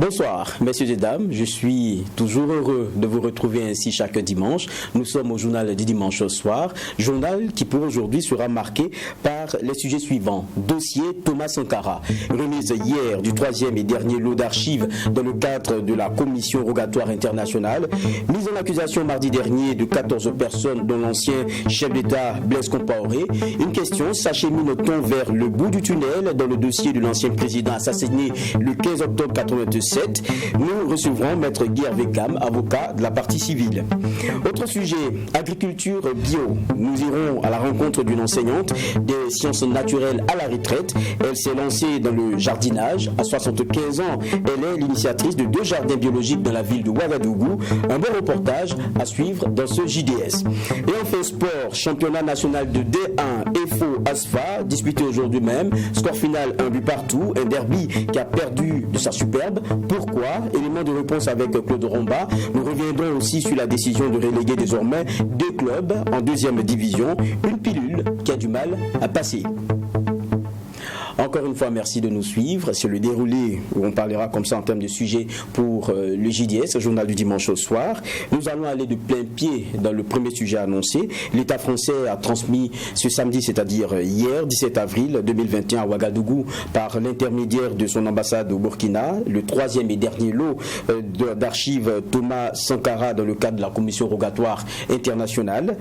Bonsoir, messieurs et dames. Je suis toujours heureux de vous retrouver ainsi chaque dimanche. Nous sommes au journal du dimanche au soir. Journal qui pour aujourd'hui sera marqué par les sujets suivants. Dossier Thomas Sankara. Remise hier du troisième et dernier lot d'archives dans le cadre de la commission rogatoire internationale. Mise en accusation mardi dernier de 14 personnes dont l'ancien chef d'État Blaise Compaoré. Une question s'achemine-t-on vers le bout du tunnel dans le dossier de l'ancien président assassiné le 15 octobre 1987. Nous recevrons Maître Guy Hervé-Cam, avocat de la partie civile. Autre sujet, agriculture bio. Nous irons à la rencontre d'une enseignante des sciences naturelles à la retraite. Elle s'est lancée dans le jardinage. À 75 ans, elle est l'initiatrice de 2 jardins biologiques dans la ville de Ouagadougou. Un bon reportage à suivre dans ce JDS. Et enfin sport, championnat national de D1 EFO ASFA, disputé aujourd'hui même. Score final 1 but partout. Un derby qui a perdu de sa superbe. Pourquoi? Élément de réponse avec Claude Romba. Nous reviendrons aussi sur la décision de reléguer désormais 2 clubs en 2e division. Une pilule qui a du mal à passer. Encore une fois, merci de nous suivre. C'est le déroulé où on parlera comme ça en termes de sujet pour le JDS, le journal du dimanche au soir. Nous allons aller de plein pied dans le premier sujet annoncé. L'État français a transmis ce samedi, c'est-à-dire hier, 17 avril 2021 à Ouagadougou, par l'intermédiaire de son ambassade au Burkina, le 3e et dernier lot d'archives Thomas Sankara dans le cadre de la commission rogatoire internationale.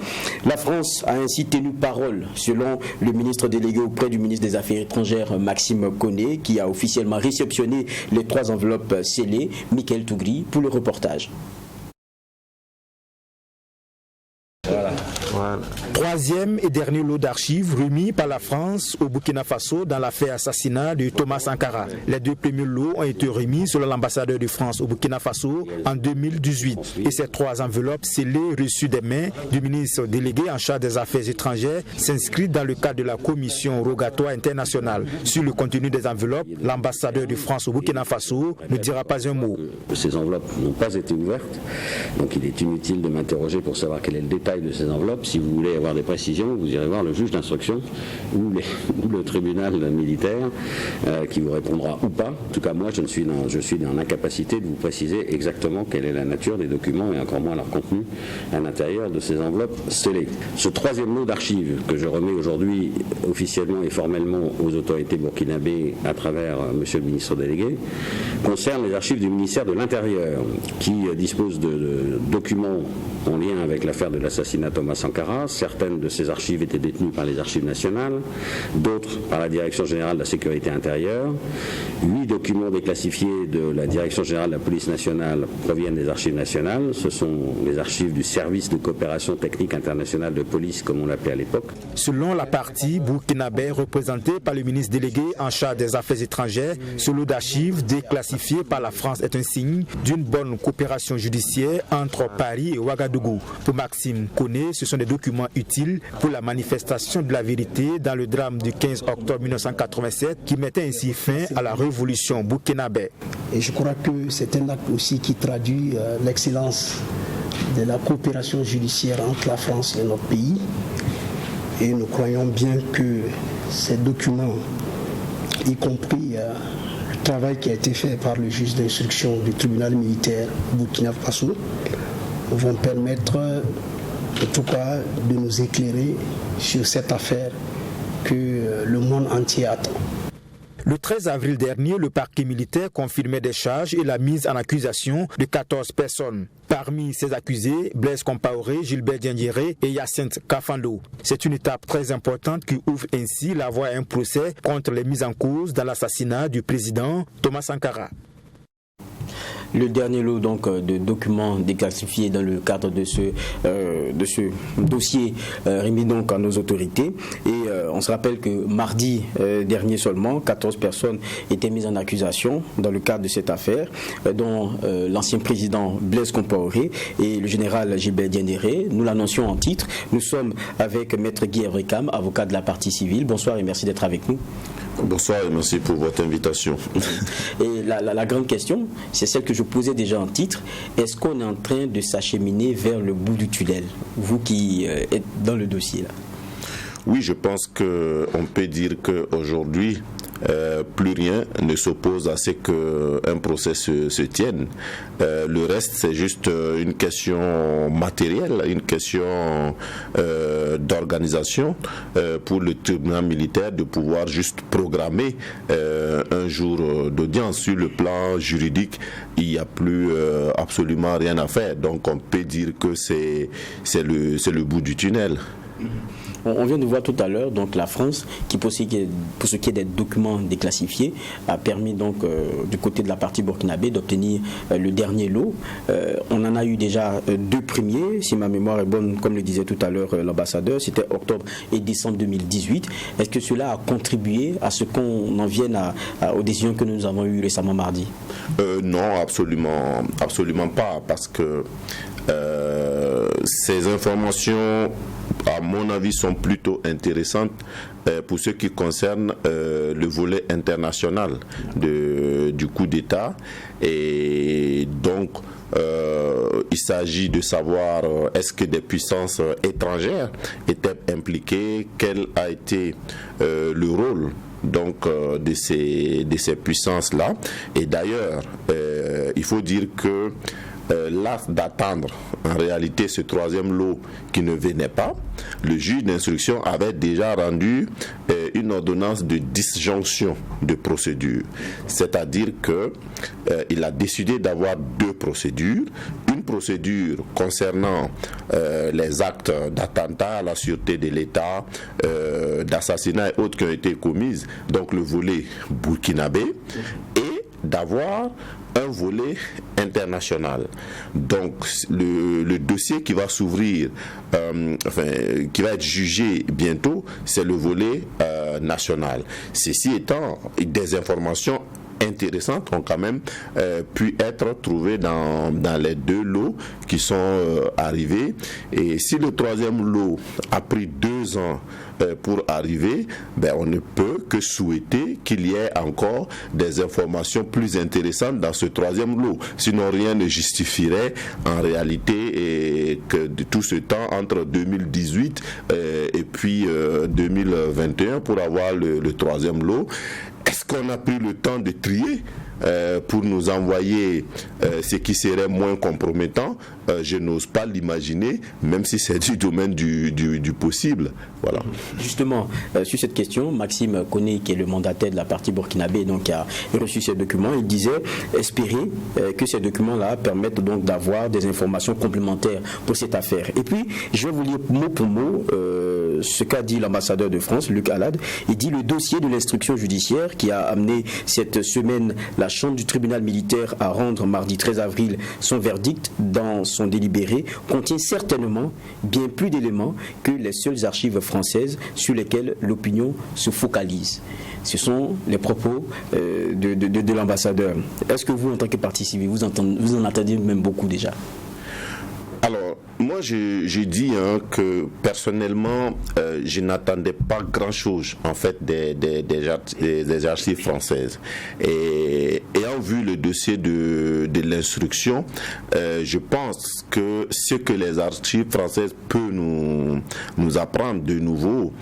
La France a ainsi tenu parole, selon le ministre délégué auprès du ministre des Affaires étrangères, Maxime Koné, qui a officiellement réceptionné les 3 enveloppes scellées. Michael Tougri pour le reportage. Voilà. 3e et dernier lot d'archives remis par la France au Burkina Faso dans l'affaire assassinat de Thomas Sankara. Les 2 premiers lots ont été remis selon l'ambassadeur de France au Burkina Faso en 2018. Et ces 3 enveloppes scellées reçues des mains du ministre délégué en charge des affaires étrangères s'inscrivent dans le cadre de la commission rogatoire internationale. Sur le contenu des enveloppes, l'ambassadeur de France au Burkina Faso ne dira pas un mot. Ces enveloppes n'ont pas été ouvertes, donc il est inutile de m'interroger pour savoir quel est le détail de ces enveloppes. Si vous voulez avoir des précisions, vous irez voir le juge d'instruction ou le tribunal militaire qui vous répondra ou pas. En tout cas, moi, je suis dans l'incapacité de vous préciser exactement quelle est la nature des documents et encore moins leur contenu à l'intérieur de ces enveloppes scellées. Ce 3e lot d'archives que je remets aujourd'hui officiellement et formellement aux autorités burkinabées à travers monsieur le ministre délégué concerne les archives du ministère de l'Intérieur qui dispose de documents en lien avec l'affaire de l'assassinat Thomas Sankara. Certaines de ces archives étaient détenues par les archives nationales, d'autres par la Direction générale de la sécurité intérieure. 8 documents déclassifiés de la Direction générale de la police nationale proviennent des archives nationales. Ce sont les archives du service de coopération technique internationale de police, comme on l'appelait à l'époque. Selon la partie burkinabé représentée par le ministre délégué en charge des affaires étrangères, ce lot d'archives déclassifié par la France est un signe d'une bonne coopération judiciaire entre Paris et Ouagadougou. Pour Maxime Koné, ce sont des documents utiles pour la manifestation de la vérité dans le drame du 15 octobre 1987 qui mettait ainsi fin à la révolution burkinabé. Et je crois que c'est un acte aussi qui traduit l'excellence de la coopération judiciaire entre la France et notre pays. Et nous croyons bien que ces documents, y compris le travail qui a été fait par le juge d'instruction du tribunal militaire Burkina Faso, vont permettre en tout cas de nous éclairer sur cette affaire que le monde entier attend. Le 13 avril dernier, le parquet militaire confirmait des charges et la mise en accusation de 14 personnes. Parmi ces accusés, Blaise Compaoré, Gilbert Diendéré et Hyacinthe Kafando. C'est une étape très importante qui ouvre ainsi la voie à un procès contre les mises en cause dans l'assassinat du président Thomas Sankara. Le dernier lot donc de documents déclassifiés dans le cadre de ce dossier remis donc à nos autorités. Et on se rappelle que mardi dernier seulement, 14 personnes étaient mises en accusation dans le cadre de cette affaire, dont l'ancien président Blaise Compaoré et le général Gilbert Diendéré. Nous l'annoncions en titre. Nous sommes avec Maître Guy Hervé-Cam, avocat de la partie civile. Bonsoir et merci d'être avec nous. Bonsoir et merci pour votre invitation. Et la grande question, c'est celle que je posais déjà en titre. Est-ce qu'on est en train de s'acheminer vers le bout du tunnel, vous qui êtes dans le dossier là? Oui, je pense qu'on peut dire qu'aujourd'hui, plus rien ne s'oppose à ce qu'un procès se tienne. Le reste, c'est juste une question matérielle, une question d'organisation pour le tribunal militaire de pouvoir juste programmer un jour d'audience. Sur le plan juridique, il n'y a plus absolument rien à faire. Donc on peut dire que c'est le bout du tunnel. On vient de voir tout à l'heure, donc la France, qui pour ce qui est des documents déclassifiés, a permis donc du côté de la partie burkinabé d'obtenir le dernier lot. On en a eu déjà 2 premiers, si ma mémoire est bonne, comme le disait tout à l'heure l'ambassadeur, c'était octobre et décembre 2018. Est-ce que cela a contribué à ce qu'on en vienne aux décisions que nous avons eues récemment mardi? Non, absolument pas, parce que ces informations, à mon avis, sont plutôt intéressantes pour ce qui concerne le volet international du coup d'État. Et donc, il s'agit de savoir est-ce que des puissances étrangères étaient impliquées, quel a été le rôle donc de ces puissances-là. Et d'ailleurs, il faut dire que là d'attendre en réalité ce 3e lot qui ne venait pas, le juge d'instruction avait déjà rendu une ordonnance de disjonction de procédure, c'est-à-dire que il a décidé d'avoir 2 procédures, une procédure concernant les actes d'attentat à la sûreté de l'État, d'assassinat et autres qui ont été commises, donc le volet burkinabé, et d'avoir un volet international. Donc le dossier qui va s'ouvrir, qui va être jugé bientôt, c'est le volet national. Ceci étant, des informations intéressantes ont quand même pu être trouvées dans les 2 lots qui sont arrivés. Et si le 3e lot a pris 2 ans pour arriver, on ne peut que souhaiter qu'il y ait encore des informations plus intéressantes dans ce 3e lot. Sinon, rien ne justifierait en réalité que de tout ce temps entre 2018 et puis 2021 pour avoir le 3e lot. Est-ce qu'on a pris le temps de trier pour nous envoyer ce qui serait moins compromettant? Je n'ose pas l'imaginer, même si c'est du domaine du possible. Voilà. Justement, sur cette question, Maxime Koné, qui est le mandataire de la partie burkinabé, donc qui a reçu ces documents, il disait espérer que ces documents-là permettent donc d'avoir des informations complémentaires pour cette affaire. Et puis, je vais vous lire mot pour mot ce qu'a dit l'ambassadeur de France, Luc Alade. Il dit: le dossier de l'instruction judiciaire qui a amené cette semaine la Chambre du tribunal militaire à rendre mardi 13 avril son verdict dans son délibéré contient certainement bien plus d'éléments que les seules archives françaises sur lesquelles l'opinion se focalise. Ce sont les propos de l'ambassadeur. Est-ce que vous, en tant que partie civile, vous en attendez même beaucoup déjà? Alors, moi, j'ai dit que personnellement, je n'attendais pas grand-chose en fait des archives françaises. Et ayant vu le dossier de l'instruction, je pense que ce que les archives françaises peuvent nous apprendre de nouveau,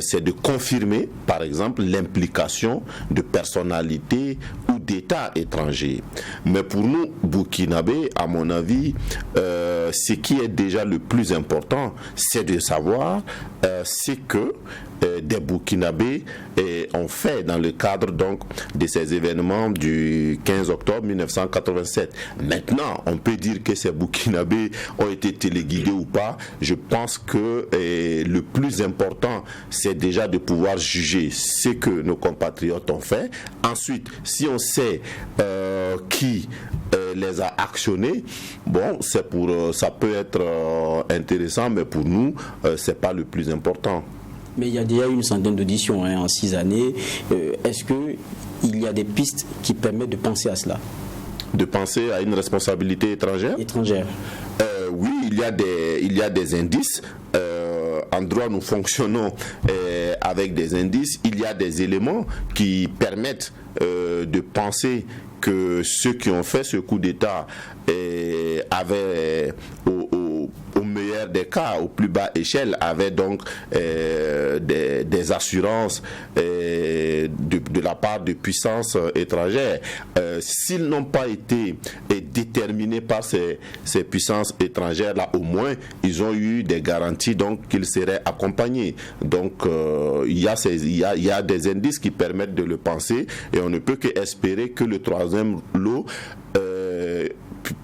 c'est de confirmer, par exemple, l'implication de personnalités ou d'États étrangers. Mais pour nous, burkinabés, à mon avis, ce qui est déjà le plus important, c'est de savoir ce que des Burkinabés ont fait dans le cadre donc de ces événements du 15 octobre 1987. Maintenant, on peut dire que ces Burkinabés ont été téléguidés ou pas. Je pense que le plus important, c'est déjà de pouvoir juger ce que nos compatriotes ont fait. Ensuite, si on sait qui les a actionnés, bon, ça peut être intéressant, mais pour nous, c'est pas le plus important. Mais il y a déjà une centaine d'auditions en 6 années. Est-ce qu'il y a des pistes qui permettent de penser à cela? De penser à une responsabilité étrangère? Oui, il y a des indices. En droit, nous fonctionnons avec des indices. Il y a des éléments qui permettent de penser que ceux qui ont fait ce coup d'État avaient au meilleur père des cas au plus bas échelle avait donc des assurances de la part de puissances étrangères. S'ils n'ont pas été déterminés par ces puissances étrangères-là, au moins, ils ont eu des garanties donc qu'ils seraient accompagnés. Donc, il y a des indices qui permettent de le penser et on ne peut qu'espérer que le troisième lot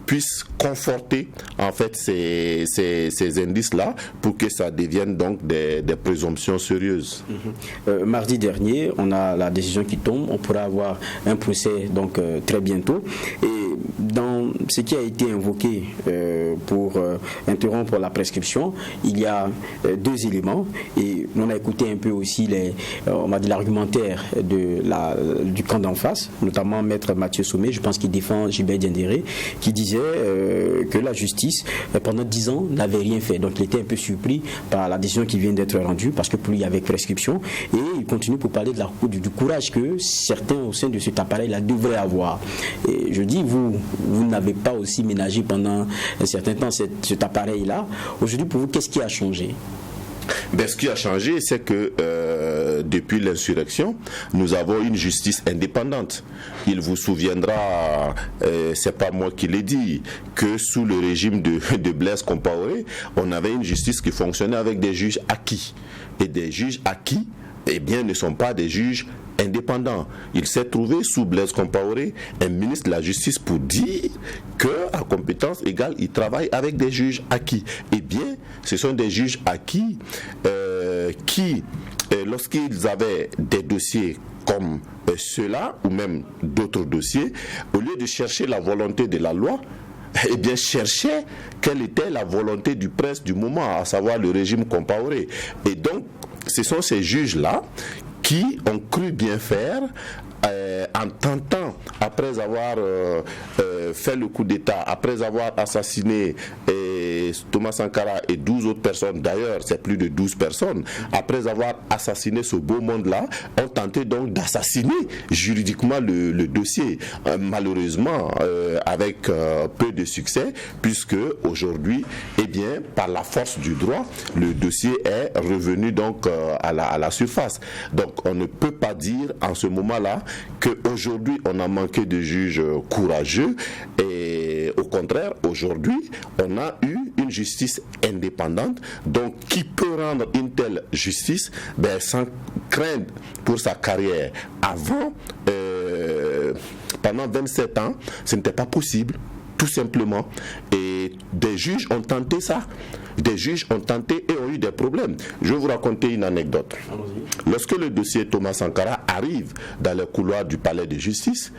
puisse conforter en fait ces indices-là pour que ça devienne donc des présomptions sérieuses. Mardi dernier, on a la décision qui tombe, on pourra avoir un procès donc très bientôt. Et dans ce qui a été invoqué pour interrompre la prescription, il y a deux éléments et on a écouté un peu aussi l'argumentaire du camp d'en face, notamment Maître Mathieu Sommet, je pense qu'il défend Gilbert Diendéré, qui disait que la justice pendant 10 ans n'avait rien fait. Donc il était un peu surpris par la décision qui vient d'être rendue parce que plus il y avait prescription, et il continue pour parler du courage que certains au sein de cet appareil-là devraient avoir. Et je dis, vous n'avez pas aussi ménagé pendant un certain temps cet appareil-là. Aujourd'hui, pour vous, qu'est-ce qui a changé? Ce qui a changé, c'est que depuis l'insurrection, nous avons une justice indépendante. Il vous souviendra, c'est pas moi qui l'ai dit, que sous le régime de Blaise Compaoré, on avait une justice qui fonctionnait avec des juges acquis. Et des juges acquis, eh bien, ne sont pas des juges indépendant. Il s'est trouvé sous Blaise Compaoré un ministre de la Justice pour dire qu'à compétence égale, il travaille avec des juges acquis. Eh bien, ce sont des juges acquis qui, lorsqu'ils avaient des dossiers comme ceux-là, ou même d'autres dossiers, au lieu de chercher la volonté de la loi, eh bien, cherchaient quelle était la volonté du prince du moment, à savoir le régime Compaoré. Et donc, ce sont ces juges-là qui ont cru bien faire en tentant, après avoir fait le coup d'État, après avoir assassiné Thomas Sankara et 12 autres personnes, d'ailleurs c'est plus de 12 personnes, après avoir assassiné ce beau monde-là, ont tenté donc d'assassiner juridiquement le dossier. Malheureusement, avec peu de succès, puisque aujourd'hui, eh bien, par la force du droit, le dossier est revenu donc à la surface. Donc on ne peut pas dire en ce moment-là qu'aujourd'hui on a manqué de juges courageux, et au contraire, aujourd'hui on a eu une justice indépendante, donc qui peut rendre une telle justice sans craindre pour sa carrière. Avant, pendant 27 ans, ce n'était pas possible, tout simplement, et des juges ont tenté ça. Des juges ont tenté et ont eu des problèmes. Je vais vous raconter une anecdote. Lorsque le dossier Thomas Sankara arrive dans le couloir du palais de justice,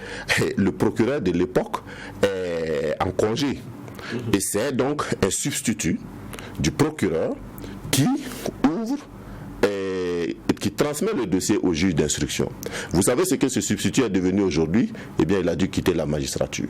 le procureur de l'époque est en congé. Et c'est donc un substitut du procureur qui ouvre et qui transmet le dossier au juge d'instruction. Vous savez ce que ce substitut est devenu aujourd'hui? Eh bien, il a dû quitter la magistrature.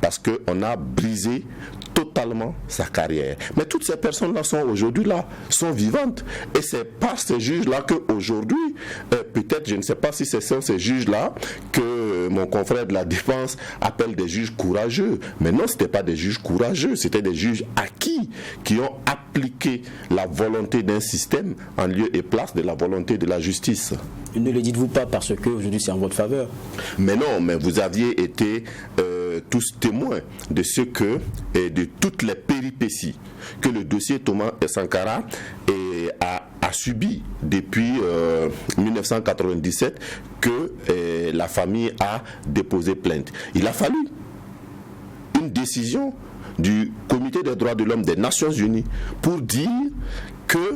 Parce qu'on a brisé totalement sa carrière. Mais toutes ces personnes-là sont aujourd'hui là, sont vivantes. Et c'est par ces juges-là qu'aujourd'hui, peut-être, je ne sais pas si ce sont ces juges-là que mon confrère de la Défense appelle des juges courageux. Mais non, ce n'étaient pas des juges courageux, c'était des juges acquis qui ont appliqué la volonté d'un système en lieu et place de la volonté de la justice. Ne le dites-vous pas parce qu'aujourd'hui c'est en votre faveur? Mais non, mais vous aviez été tous témoins de ce que, et de toutes les péripéties que le dossier Thomas Sankara a subi depuis 1997 que la famille a déposé plainte. Il a fallu une décision du Comité des droits de l'homme des Nations Unies pour dire que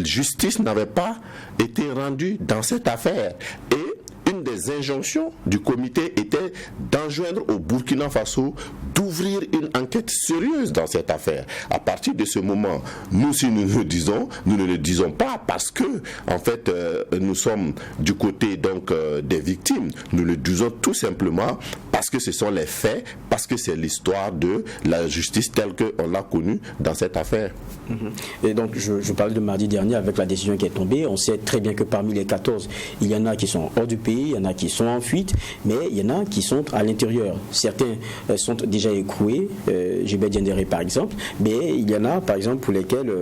justice n'avait pas été rendue dans cette affaire. Et une des injonctions du comité était d'enjoindre au Burkina Faso d'ouvrir une enquête sérieuse dans cette affaire. À partir de ce moment, nous, si nous le disons, nous ne le disons pas parce que, en fait, nous sommes du côté donc des victimes. Nous le disons tout simplement parce parce que ce sont les faits, parce que c'est l'histoire de la justice telle qu'on l'a connue dans cette affaire. Et donc, je parlais de mardi dernier avec la décision qui est tombée. On sait très bien que parmi les 14, il y en a qui sont hors du pays, il y en a qui sont en fuite, mais il y en a qui sont à l'intérieur. Certains sont déjà écroués, Gilbert Diendéré par exemple, mais il y en a par exemple pour lesquels,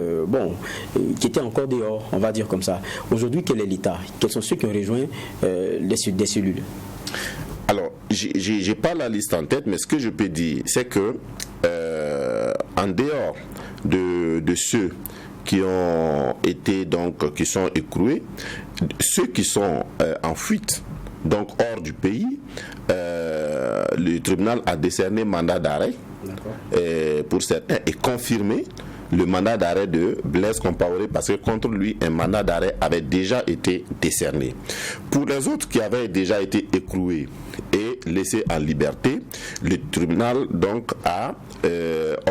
qui étaient encore dehors, on va dire comme ça. Aujourd'hui, quel est l'état? Quels sont ceux qui ont rejoint des cellules? Alors, j'ai pas la liste en tête, mais ce que je peux dire, c'est que en dehors de ceux qui ont été qui sont écroués, ceux qui sont en fuite, donc hors du pays, le tribunal a décerné mandat d'arrêt pour certains et confirmé le mandat d'arrêt de Blaise Compaoré, parce que contre lui, un mandat d'arrêt avait déjà été décerné. Pour les autres qui avaient déjà été écroués et laissés en liberté, le tribunal donc a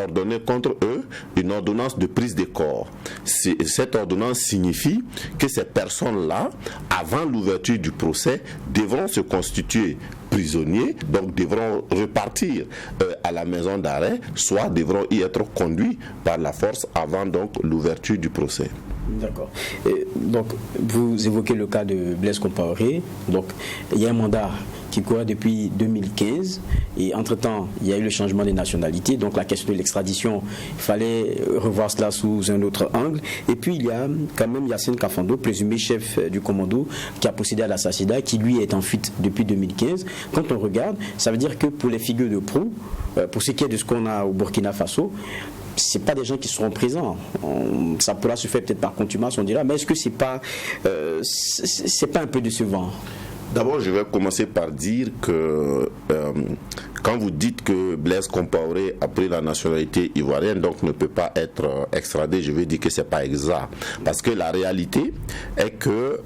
ordonné contre eux une ordonnance de prise de corps. Cette ordonnance signifie que ces personnes-là, avant l'ouverture du procès, devront se constituer prisonniers, donc devront repartir à la maison d'arrêt, soit devront y être conduits par la force avant donc l'ouverture du procès. D'accord. Donc, vous évoquez le cas de Blaise Compaoré. Donc, il y a un mandat qui court depuis 2015 et entre-temps, il y a eu le changement des nationalités. Donc, la question de l'extradition, il fallait revoir cela sous un autre angle. Et puis, il y a quand même Yacine Kafando, présumé chef du commando, qui a procédé à l'assassinat, qui lui est en fuite depuis 2015. Quand on regarde, ça veut dire que pour les figures de proue, pour ce qui est de ce qu'on a au Burkina Faso, c'est pas des gens qui seront présents. Ça pourra se faire peut-être par contumace, on dira, mais est-ce que c'est pas un peu décevant? D'abord, je vais commencer par dire que quand vous dites que Blaise Compaoré a pris la nationalité ivoirienne, donc ne peut pas être extradé, je vais dire que c'est pas exact. Parce que la réalité est que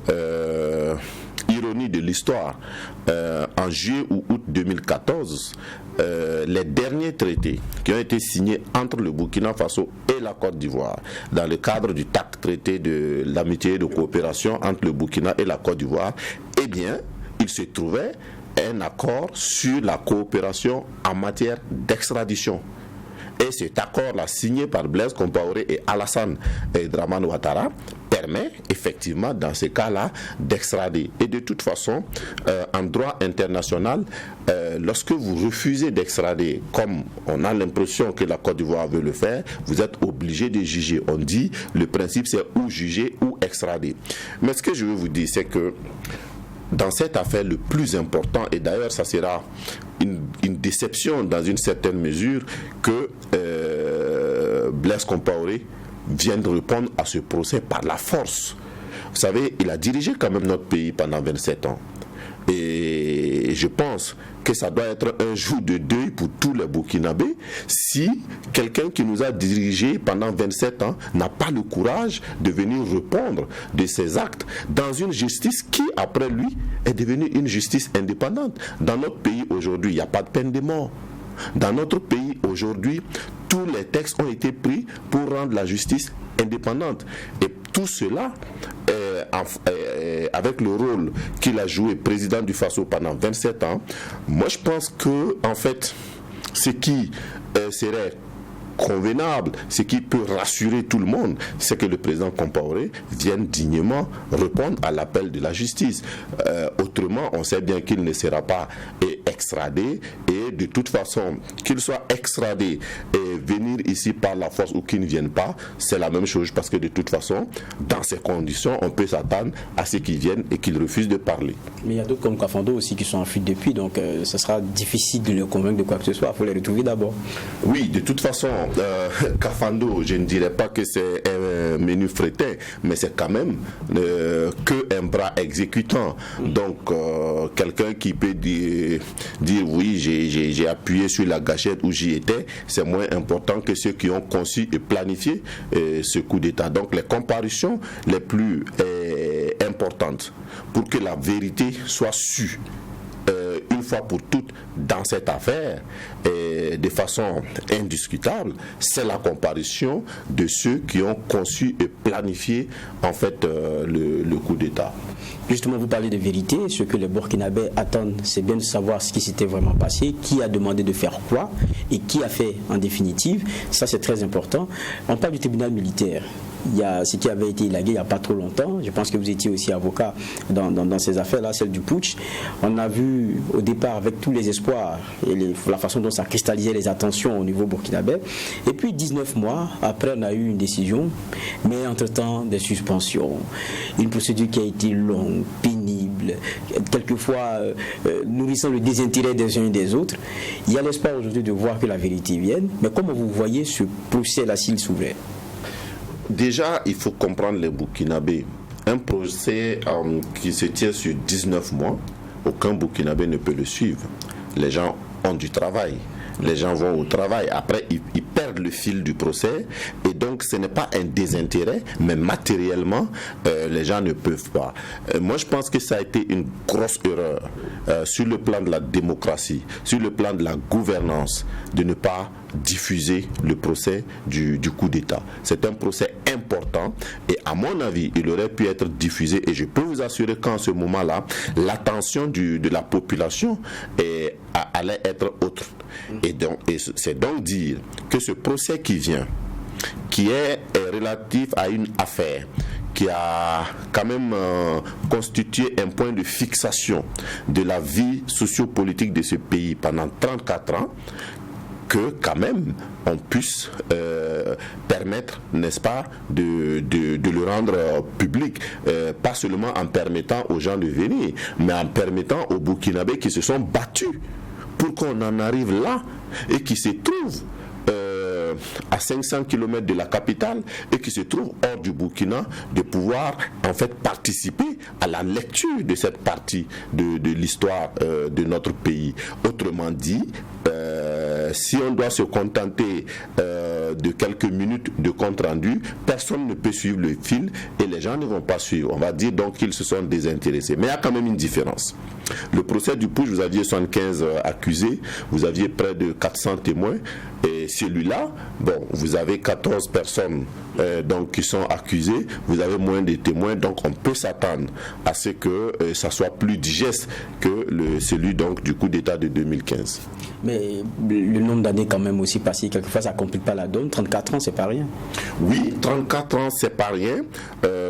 ironie de l'histoire, en juillet ou août 2014, les derniers traités qui ont été signés entre le Burkina Faso et la Côte d'Ivoire, dans le cadre du TAC, traité de l'amitié et de coopération entre le Burkina et la Côte d'Ivoire, eh bien, il se trouvait un accord sur la coopération en matière d'extradition. Et cet accord-là, signé par Blaise Compaoré et Alassane Dramane Ouattara, permet effectivement dans ces cas-là d'extrader. Et de toute façon, en droit international, lorsque vous refusez d'extrader, comme on a l'impression que la Côte d'Ivoire veut le faire, vous êtes obligé de juger. On dit, le principe c'est ou juger ou extrader. Mais ce que je veux vous dire, c'est que dans cette affaire, le plus important, et d'ailleurs ça sera une déception dans une certaine mesure, que Blaise Compaoré vienne de répondre à ce procès par la force. Vous savez, il a dirigé quand même notre pays pendant 27 ans. Et je pense que ça doit être un jour de deuil pour tous les Burkinabés si quelqu'un qui nous a dirigé pendant 27 ans n'a pas le courage de venir répondre de ses actes dans une justice qui, après lui, est devenue une justice indépendante. Dans notre pays aujourd'hui, il n'y a pas de peine de mort. Dans notre pays aujourd'hui, tous les textes ont été pris pour rendre la justice indépendante. Et tout cela, avec le rôle qu'il a joué président du Faso pendant 27 ans, moi je pense que, en fait, ce qui serait convenable, ce qui peut rassurer tout le monde, c'est que le président Compaoré vienne dignement répondre à l'appel de la justice. Autrement, on sait bien qu'il ne sera pas extradé, et de toute façon, qu'il soit extradé et venir ici par la force ou qu'il ne vienne pas, c'est la même chose, parce que de toute façon, dans ces conditions, on peut s'attendre à ce qu'il vienne et qu'il refuse de parler. Mais il y a d'autres comme Kafando aussi qui sont en fuite depuis, donc ce sera difficile de les convaincre de quoi que ce soit. Il faut les retrouver d'abord. Oui, de toute façon, Kafando, je ne dirais pas que c'est un menu frétin, mais c'est quand même qu'un bras exécutant. Donc, quelqu'un qui peut dire oui, j'ai appuyé sur la gâchette où j'y étais, c'est moins important que ceux qui ont conçu et planifié ce coup d'État. Donc, les comparutions les plus importantes pour que la vérité soit sue, une fois pour toutes dans cette affaire, et de façon indiscutable, c'est la comparution de ceux qui ont conçu et planifié en fait le coup d'État. Justement, vous parlez de vérité. Ce que les Burkinabés attendent, c'est bien de savoir ce qui s'était vraiment passé, qui a demandé de faire quoi et qui a fait en définitive. Ça, c'est très important. On parle du tribunal militaire. Il y a ce qui avait été élagué il n'y a pas trop longtemps. Je pense que vous étiez aussi avocat dans ces affaires-là, celle du putsch. On a vu au départ avec tous les espoirs et la façon dont ça cristallisait les attentions au niveau burkinabé. Et puis 19 mois après, on a eu une décision, mais entre-temps des suspensions. Une procédure qui a été longue, pénible, quelquefois nourrissant le désintérêt des uns et des autres. Il y a l'espoir aujourd'hui de voir que la vérité vienne. Mais comment vous voyez ce procès-là s'il s'ouvrait? Déjà, il faut comprendre les Burkinabés. Un procès qui se tient sur 19 mois, aucun Burkinabé ne peut le suivre. Les gens ont du travail. Les gens vont au travail. Après, ils perdent le fil du procès. Et donc, ce n'est pas un désintérêt, mais matériellement, les gens ne peuvent pas. Moi, je pense que ça a été une grosse erreur sur le plan de la démocratie, sur le plan de la gouvernance, de ne pas diffuser le procès du coup d'État. C'est un procès important et à mon avis, il aurait pu être diffusé et je peux vous assurer qu'en ce moment-là, l'attention de la population allait être autre. Et c'est donc dire que ce procès qui vient, qui est relatif à une affaire qui a quand même constitué un point de fixation de la vie sociopolitique de ce pays pendant 34 ans, que quand même on puisse permettre, n'est-ce pas, de le rendre public, pas seulement en permettant aux gens de venir, mais en permettant aux Burkinabés qui se sont battus pour qu'on en arrive là et qui se trouvent à 500 km de la capitale et qui se trouvent hors du Burkina, de pouvoir en fait participer à la lecture de cette partie de l'histoire de notre pays. Autrement dit, si on doit se contenter de quelques minutes de compte rendu, personne ne peut suivre le fil et les gens ne vont pas suivre. On va dire donc qu'ils se sont désintéressés. Mais il y a quand même une différence. Le procès du putsch, vous aviez 75 accusés, vous aviez près de 400 témoins, et celui-là, bon, vous avez 14 personnes donc qui sont accusées, vous avez moins de témoins, donc on peut s'attendre à ce que ça soit plus digeste que celui donc du coup d'État de 2015. Mais le nombre d'années quand même aussi passé, quelquefois ça ne complique pas la donne. 34 ans, c'est pas rien. Oui, 34 ans, c'est pas rien,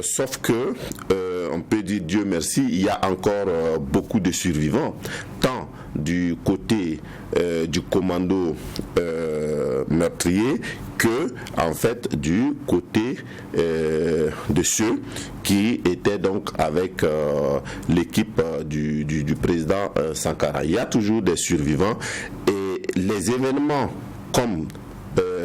sauf que on peut dire Dieu merci, il y a encore beaucoup de survivants, tant du côté du commando meurtrier que en fait du côté de ceux qui étaient donc avec l'équipe du président Sankara. Il y a toujours des survivants et les événements comme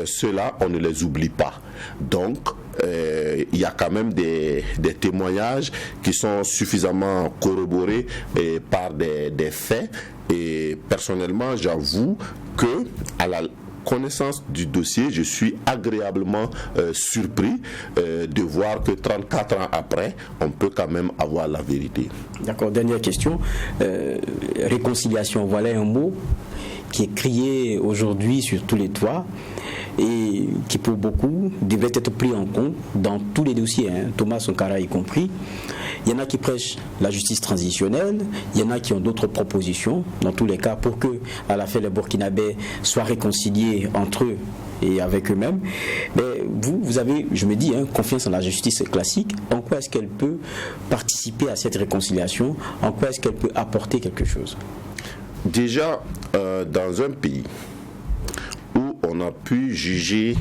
ceux-là, on ne les oublie pas. Donc il y a quand même des témoignages qui sont suffisamment corroborés par des faits. Et personnellement, j'avoue que à la connaissance du dossier, je suis agréablement surpris de voir que 34 ans après, on peut quand même avoir la vérité. D'accord, dernière question. Réconciliation, voilà un mot qui est crié aujourd'hui sur tous les toits et qui pour beaucoup devrait être pris en compte dans tous les dossiers, Thomas Sankara y compris. Il y en a qui prêchent la justice transitionnelle, il y en a qui ont d'autres propositions, dans tous les cas, pour que, à la fin, les Burkinabés soient réconciliés entre eux et avec eux-mêmes. Mais vous avez, je me dis, confiance en la justice classique. En quoi est-ce qu'elle peut participer à cette réconciliation? En quoi est-ce qu'elle peut apporter quelque chose? Déjà, dans un pays où on a pu juger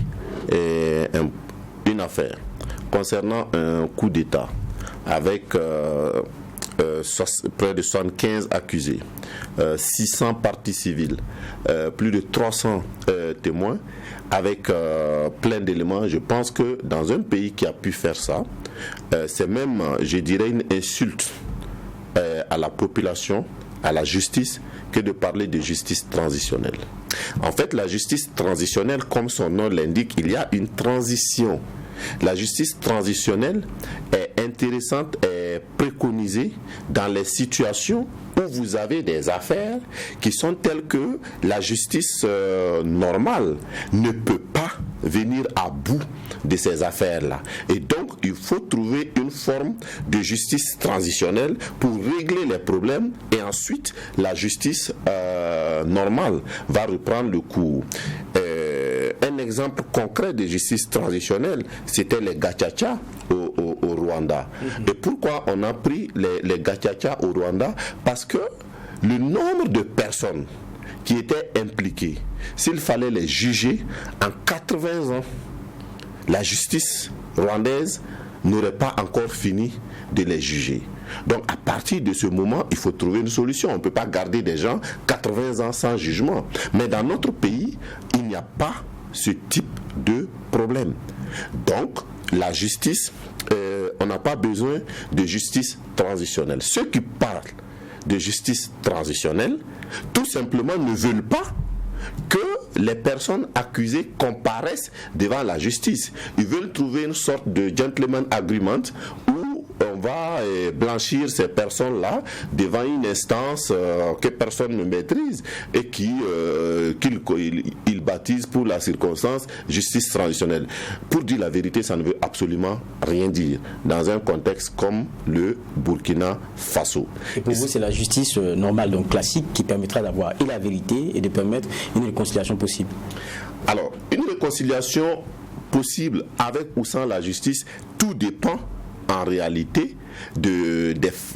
une affaire concernant un coup d'État avec près de 75 accusés, 600 parties civiles, plus de 300 témoins, avec plein d'éléments, je pense que dans un pays qui a pu faire ça, c'est même, je dirais, une insulte à la population, à la justice, que de parler de justice transitionnelle. En fait, la justice transitionnelle, comme son nom l'indique, il y a une transition. La justice transitionnelle est intéressante et préconisée dans les situations où vous avez des affaires qui sont telles que la justice normale ne peut pas venir à bout de ces affaires-là. Et donc, il faut trouver une forme de justice transitionnelle pour régler les problèmes et ensuite, la justice normale va reprendre le cours. Un exemple concret de justice transitionnelle, c'était les gachacha au Rwanda. Et pourquoi on a pris les gachacha au Rwanda? Parce que le nombre de personnes qui étaient impliquées, s'il fallait les juger en 80 ans, la justice rwandaise n'aurait pas encore fini de les juger. Donc à partir de ce moment, il faut trouver une solution. On ne peut pas garder des gens 80 ans sans jugement. Mais dans notre pays, il n'y a pas ce type de problème. Donc la justice, on n'a pas besoin de justice transitionnelle. Ceux qui parlent de justice transitionnelle, tout simplement ne veulent pas que les personnes accusées comparaissent devant la justice. Ils veulent trouver une sorte de gentleman agreement où on va blanchir ces personnes-là devant une instance que personne ne maîtrise et qu'ils baptisent pour la circonstance justice transitionnelle. Pour dire la vérité, ça ne veut absolument rien dire dans un contexte comme le Burkina Faso. Et pour vous, c'est la justice normale, donc classique, qui permettra d'avoir et la vérité et de permettre une réconciliation possible? Alors, une réconciliation possible avec ou sans la justice, tout dépend en réalité des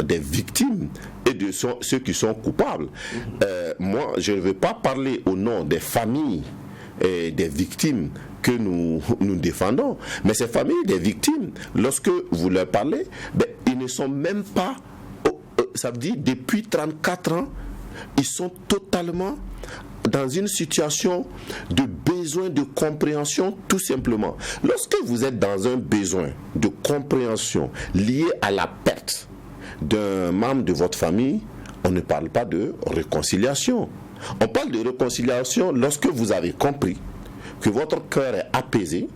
victimes et de ceux qui sont coupables. Moi, je ne veux pas parler au nom des familles et des victimes que nous défendons, mais ces familles des victimes, lorsque vous leur parlez, ils ne sont même pas, ça veut dire depuis 34 ans, ils sont totalement dans une situation de besoin de compréhension, tout simplement. Lorsque vous êtes dans un besoin de compréhension lié à la perte d'un membre de votre famille, on ne parle pas de réconciliation. On parle de réconciliation lorsque vous avez compris que votre cœur est apaisé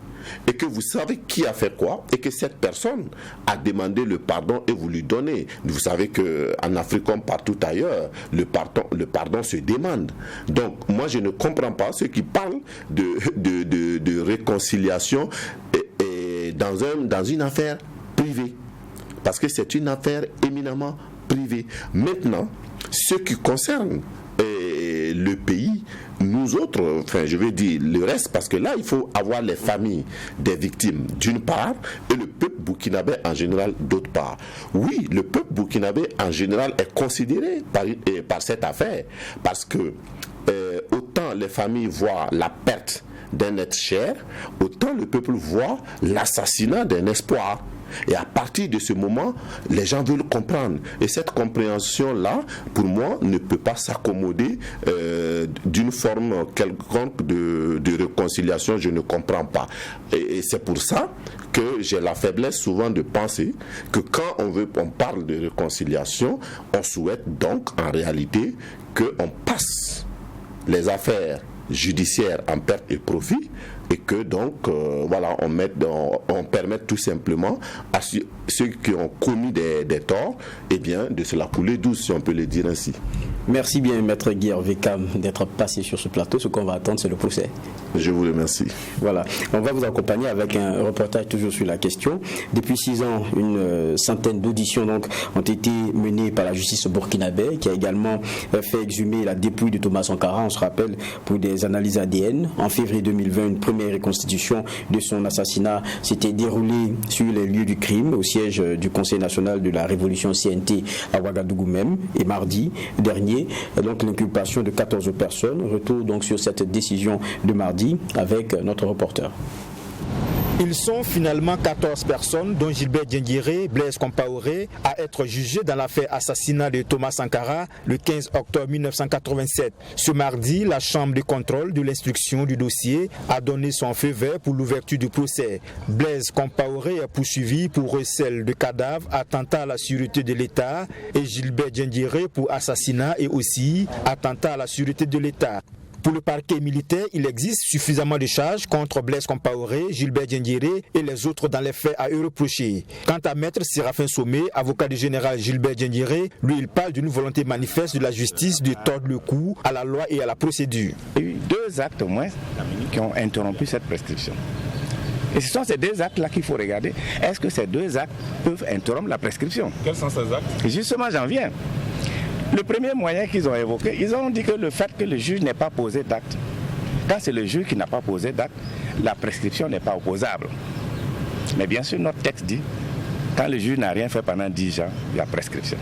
et que vous savez qui a fait quoi et que cette personne a demandé le pardon et vous lui donnez. Vous savez qu'en Afrique comme partout ailleurs, le pardon se demande. Donc moi je ne comprends pas ceux qui parlent de réconciliation et dans une affaire privée, parce que c'est une affaire éminemment privée. Maintenant, ce qui concerne le pays, nous autres, enfin je veux dire le reste, parce que là il faut avoir les familles des victimes d'une part et le peuple burkinabé en général d'autre part. Oui, le peuple burkinabé en général est considéré par cette affaire, parce que autant les familles voient la perte d'un être cher, autant le peuple voit l'assassinat d'un espoir. Et à partir de ce moment, les gens veulent comprendre. Et cette compréhension-là, pour moi, ne peut pas s'accommoder d'une forme quelconque de réconciliation. Je ne comprends pas. Et c'est pour ça que j'ai la faiblesse souvent de penser que quand on parle de réconciliation, on souhaite donc en réalité qu'on passe les affaires judiciaires en perte et profit, et que donc voilà, on permette tout simplement à ceux qui ont commis des torts, eh bien, de se la couler douce, si on peut le dire ainsi. Merci bien, Maître Guy Hervé Kam, d'être passé sur ce plateau. Ce qu'on va attendre, c'est le procès. Je vous remercie. Voilà, on va vous accompagner avec un reportage toujours sur la question. Depuis 6 ans, une centaine d'auditions donc ont été menées par la justice burkinabé, qui a également fait exhumer la dépouille de Thomas Sankara, on se rappelle, pour des analyses ADN. En février 2020, une première reconstitution de son assassinat s'était déroulée sur les lieux du crime, au siège du Conseil national de la Révolution CNT à Ouagadougou même, et mardi dernier, donc l'inculpation de 14 personnes. Retour donc sur cette décision de mardi avec notre reporter. Ils sont finalement 14 personnes, dont Gilbert Diendéré, Blaise Compaoré, à être jugés dans l'affaire assassinat de Thomas Sankara le 15 octobre 1987. Ce mardi, la chambre de contrôle de l'instruction du dossier a donné son feu vert pour l'ouverture du procès. Blaise Compaoré est poursuivi pour recel de cadavres, attentat à la sûreté de l'État, et Gilbert Diendéré pour assassinat et aussi attentat à la sûreté de l'État. Pour le parquet militaire, il existe suffisamment de charges contre Blaise Compaoré, Gilbert Diendéré et les autres dans les faits à eux reprochés. Quant à Maître Séraphin Somé, avocat du général Gilbert Diendéré, lui il parle d'une volonté manifeste de la justice de tordre le cou à la loi et à la procédure. Il y a eu 2 actes au moins qui ont interrompu cette prescription. Et ce sont ces 2 actes-là qu'il faut regarder. Est-ce que ces 2 actes peuvent interrompre la prescription? Quels sont ces actes? Justement, j'en viens. Le premier moyen qu'ils ont évoqué, ils ont dit que le fait que le juge n'ait pas posé d'acte, quand c'est le juge qui n'a pas posé d'acte, la prescription n'est pas opposable. Mais bien sûr, notre texte dit, quand le juge n'a rien fait pendant 10 ans, il y a prescription.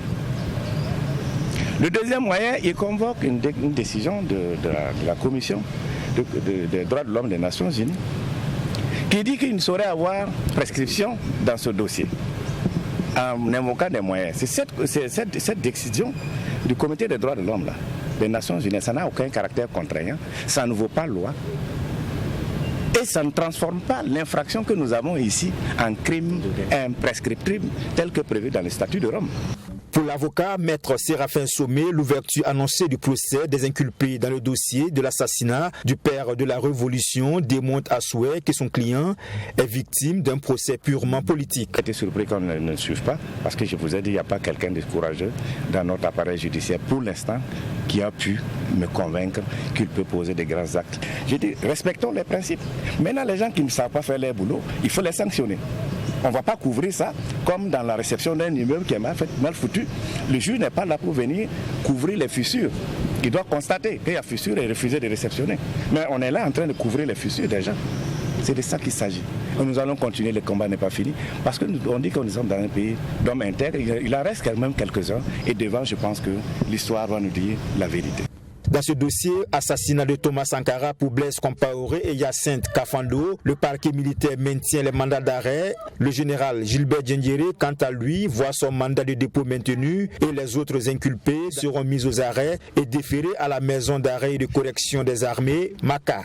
Le deuxième moyen, il convoque une décision de la Commission des droits de l'homme des Nations Unies qui dit qu'il ne saurait avoir prescription dans ce dossier en invoquant des moyens. C'est cette décision du Comité des droits de l'homme des Nations Unies, ça n'a aucun caractère contraignant, ça ne vaut pas loi et ça ne transforme pas l'infraction que nous avons ici en crime imprescriptible tel que prévu dans le statut de Rome. Pour l'avocat Maître Séraphin Somé, l'ouverture annoncée du procès des inculpés dans le dossier de l'assassinat du père de la Révolution démontre à souhait que son client est victime d'un procès purement politique. J'ai été surpris qu'on ne suive pas, parce que je vous ai dit, il n'y a pas quelqu'un de courageux dans notre appareil judiciaire pour l'instant qui a pu me convaincre qu'il peut poser des grands actes. Je dis, respectons les principes. Maintenant, les gens qui ne savent pas faire leur boulot, il faut les sanctionner. On ne va pas couvrir ça comme dans la réception d'un immeuble qui est mal foutu. Le juge n'est pas là pour venir couvrir les fissures. Il doit constater qu'il y a fissure et refuser de réceptionner. Mais on est là en train de couvrir les fissures des gens. C'est de ça qu'il s'agit. Et nous allons continuer, le combat n'est pas fini. Parce qu'on dit que nous sommes dans un pays d'hommes intègres. Il en reste quand même quelques-uns. Et devant, je pense que l'histoire va nous dire la vérité. Dans ce dossier, assassinat de Thomas Sankara pour Blaise Compaoré et Hyacinthe Kafando, le parquet militaire maintient les mandats d'arrêt. Le général Gilbert Diendéré, quant à lui, voit son mandat de dépôt maintenu et les autres inculpés seront mis aux arrêts et déférés à la maison d'arrêt et de correction des armées, MACA.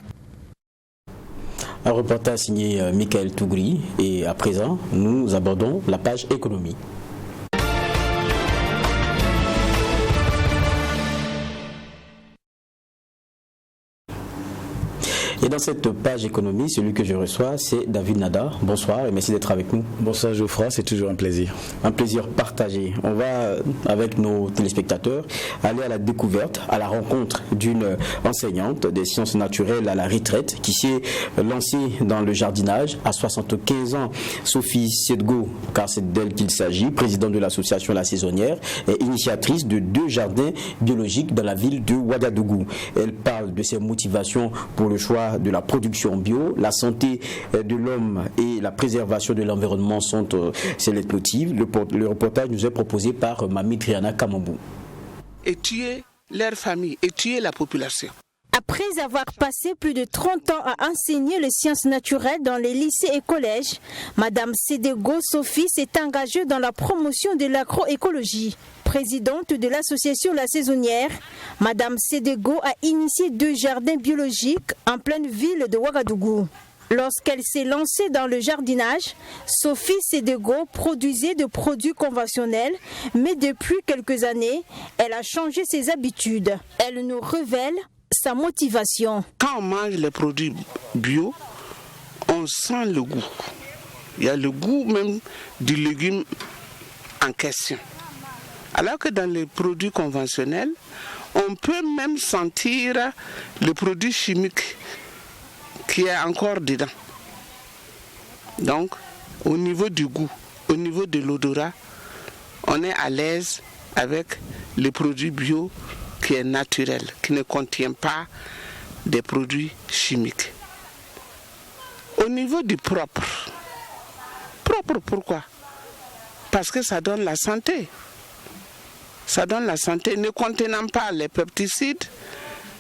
Un reportage signé Michael Tougri et à présent, nous abordons la page économie. Et dans cette page économie, celui que je reçois, c'est David Nada. Bonsoir et merci d'être avec nous. Bonsoir Geoffroy, c'est toujours un plaisir. Un plaisir partagé. On va, avec nos téléspectateurs, aller à la découverte, à la rencontre d'une enseignante des sciences naturelles à la retraite qui s'est lancée dans le jardinage à 75 ans. Sophie Sedgo, car c'est d'elle qu'il s'agit, présidente de l'association La Saisonnière et initiatrice de 2 jardins biologiques dans la ville de Ouagadougou. Elle parle de ses motivations pour le choix de la production bio, la santé de l'homme et la préservation de l'environnement sont ses leitmotivs. Le reportage nous est proposé par Mamie Triana Kamambou. Et tuer leur famille, et tuer la population. Après avoir passé plus de 30 ans à enseigner les sciences naturelles dans les lycées et collèges, Madame Sedego Sophie s'est engagée dans la promotion de l'agroécologie. Présidente de l'association La Saisonnière, Madame Sedego a initié 2 jardins biologiques en pleine ville de Ouagadougou. Lorsqu'elle s'est lancée dans le jardinage, Sophie Sedego produisait de produits conventionnels, mais depuis quelques années, elle a changé ses habitudes. Elle nous révèle sa motivation. Quand on mange les produits bio, on sent le goût. Il y a le goût même du légume en question. Alors que dans les produits conventionnels, on peut même sentir le produit chimique qui est encore dedans. Donc, au niveau du goût, au niveau de l'odorat, on est à l'aise avec les produits bio qui est naturel, qui ne contient pas des produits chimiques. Au niveau du propre, pourquoi? Parce que ça donne la santé. Ça donne la santé ne contenant pas les pesticides,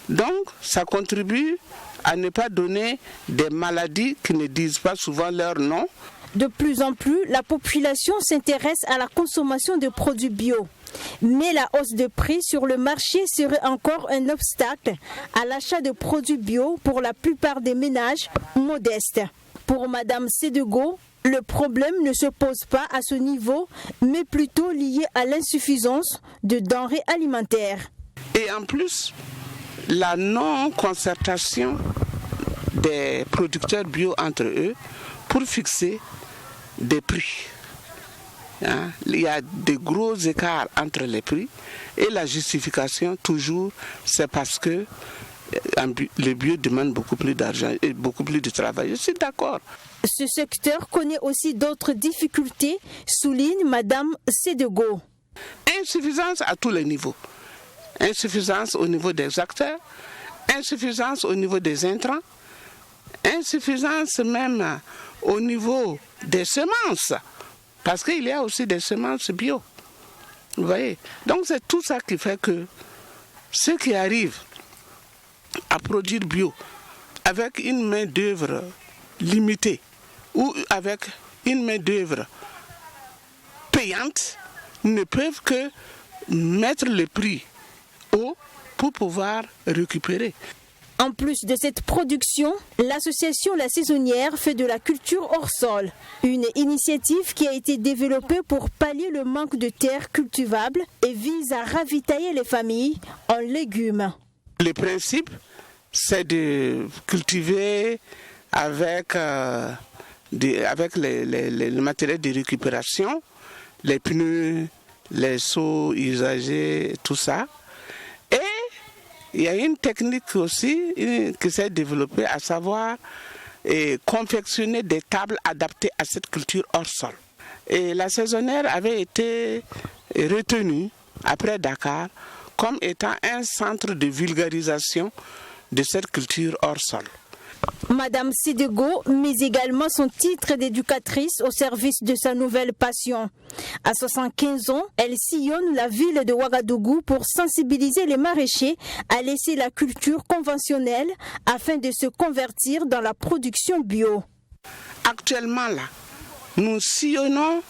donc ça contribue à ne pas donner des maladies qui ne disent pas souvent leur nom. De plus en plus, la population s'intéresse à la consommation de produits bio. Mais la hausse de prix sur le marché serait encore un obstacle à l'achat de produits bio pour la plupart des ménages modestes. Pour Madame Sedego, le problème ne se pose pas à ce niveau, mais plutôt lié à l'insuffisance de denrées alimentaires. Et en plus, la non-concertation des producteurs bio entre eux pour fixer des prix. Il y a des gros écarts entre les prix et la justification toujours c'est parce que le bio demande beaucoup plus d'argent et beaucoup plus de travail. Je suis d'accord. Ce secteur connaît aussi d'autres difficultés, souligne Madame Sédego. Insuffisance à tous les niveaux. Insuffisance au niveau des acteurs, insuffisance au niveau des intrants, insuffisance même au niveau des semences, parce qu'il y a aussi des semences bio. Vous voyez? Donc c'est tout ça qui fait que ceux qui arrivent à produire bio avec une main-d'œuvre limitée ou avec une main-d'œuvre payante ne peuvent que mettre le prix haut pour pouvoir récupérer. En plus de cette production, l'association La Saisonnière fait de la culture hors sol. Une initiative qui a été développée pour pallier le manque de terres cultivables et vise à ravitailler les familles en légumes. Le principe, c'est de cultiver avec le matériel de récupération, les pneus, les seaux usagés, tout ça. Et il y a une technique aussi qui s'est développée, à savoir confectionner des tables adaptées à cette culture hors sol. Et la saisonnière avait été retenue après Dakar comme étant un centre de vulgarisation de cette culture hors sol. Madame Sédego met également son titre d'éducatrice au service de sa nouvelle passion. À 75 ans, elle sillonne la ville de Ouagadougou pour sensibiliser les maraîchers à laisser la culture conventionnelle afin de se convertir dans la production bio. Actuellement, là, nous sillonnons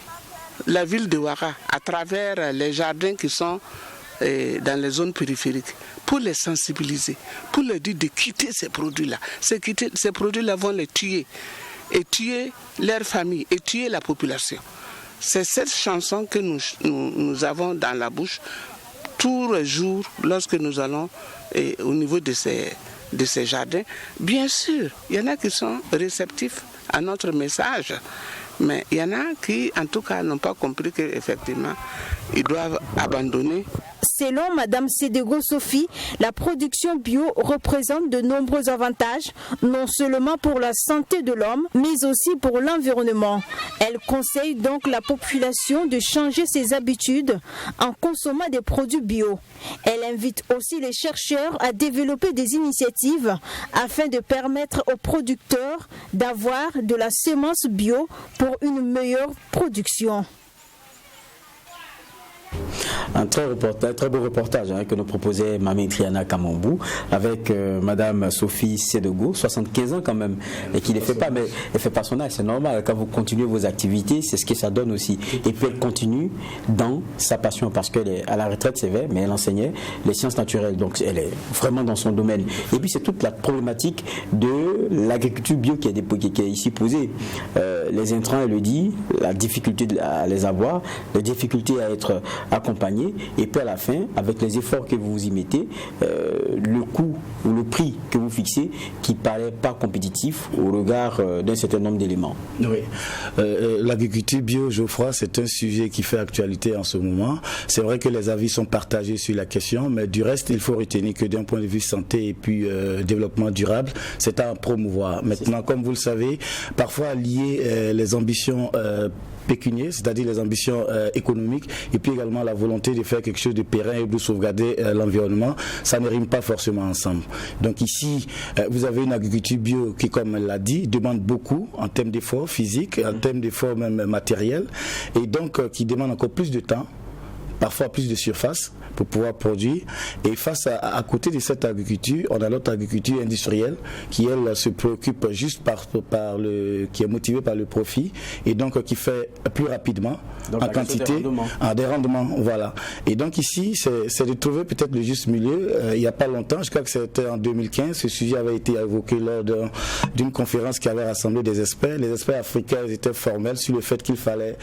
la ville de Ouaga à travers les jardins qui sont dans les zones périphériques pour les sensibiliser, pour leur dire de quitter ces produits-là. Ces produits-là vont les tuer et tuer leur famille et tuer la population. C'est cette chanson que nous avons dans la bouche tous les jours lorsque nous allons au niveau de ces jardins. Bien sûr, il y en a qui sont réceptifs à notre message, mais il y en a qui, en tout cas, n'ont pas compris qu'effectivement, ils doivent abandonner. Selon Madame Sédego Sophie, la production bio représente de nombreux avantages, non seulement pour la santé de l'homme, mais aussi pour l'environnement. Elle conseille donc la population de changer ses habitudes en consommant des produits bio. Elle invite aussi les chercheurs à développer des initiatives afin de permettre aux producteurs d'avoir de la semence bio pour une meilleure production. Un très beau reportage que nous proposait Mamie Triana Kamambou avec Madame Sophie Sédego, 75 ans quand même, et qui ne fait pas, mais elle ne fait pas son âge, c'est normal. Quand vous continuez vos activités, c'est ce que ça donne aussi. Et puis elle continue dans sa passion, parce qu'elle est à la retraite, c'est vrai, mais elle enseignait les sciences naturelles, donc elle est vraiment dans son domaine. Et puis c'est toute la problématique de l'agriculture bio qui est ici posée. Les intrants, elle le dit, la difficulté à les avoir, la difficulté à être accompagné, et puis à la fin, avec les efforts que vous y mettez, le coût ou le prix que vous fixez qui ne paraît pas compétitif au regard d'un certain nombre d'éléments. Oui, l'agriculture bio, Geoffroy, c'est un sujet qui fait actualité en ce moment. C'est vrai que les avis sont partagés sur la question, mais du reste, il faut retenir que d'un point de vue santé et puis développement durable, c'est à promouvoir. Maintenant, comme vous le savez, parfois lier les ambitions pécuniaires, c'est-à-dire les ambitions économiques, et puis également la volonté de faire quelque chose de pérenne et de sauvegarder l'environnement, ça ne rime pas forcément ensemble. Donc ici, vous avez une agriculture bio qui, comme elle l'a dit, demande beaucoup en termes d'efforts physiques, en termes d'efforts même matériels, et donc qui demande encore plus de temps, parfois plus de surface pour pouvoir produire. Et face à côté de cette agriculture, on a l'autre agriculture industrielle qui, elle, se préoccupe juste qui est motivée par le profit et donc qui fait plus rapidement, donc, en quantité, des rendements, voilà. Et donc ici, c'est de trouver peut-être le juste milieu. Il n'y a pas longtemps, je crois que c'était en 2015, ce sujet avait été évoqué lors d'une conférence qui avait rassemblé des experts. Les experts africains étaient formels sur le fait qu'il fallait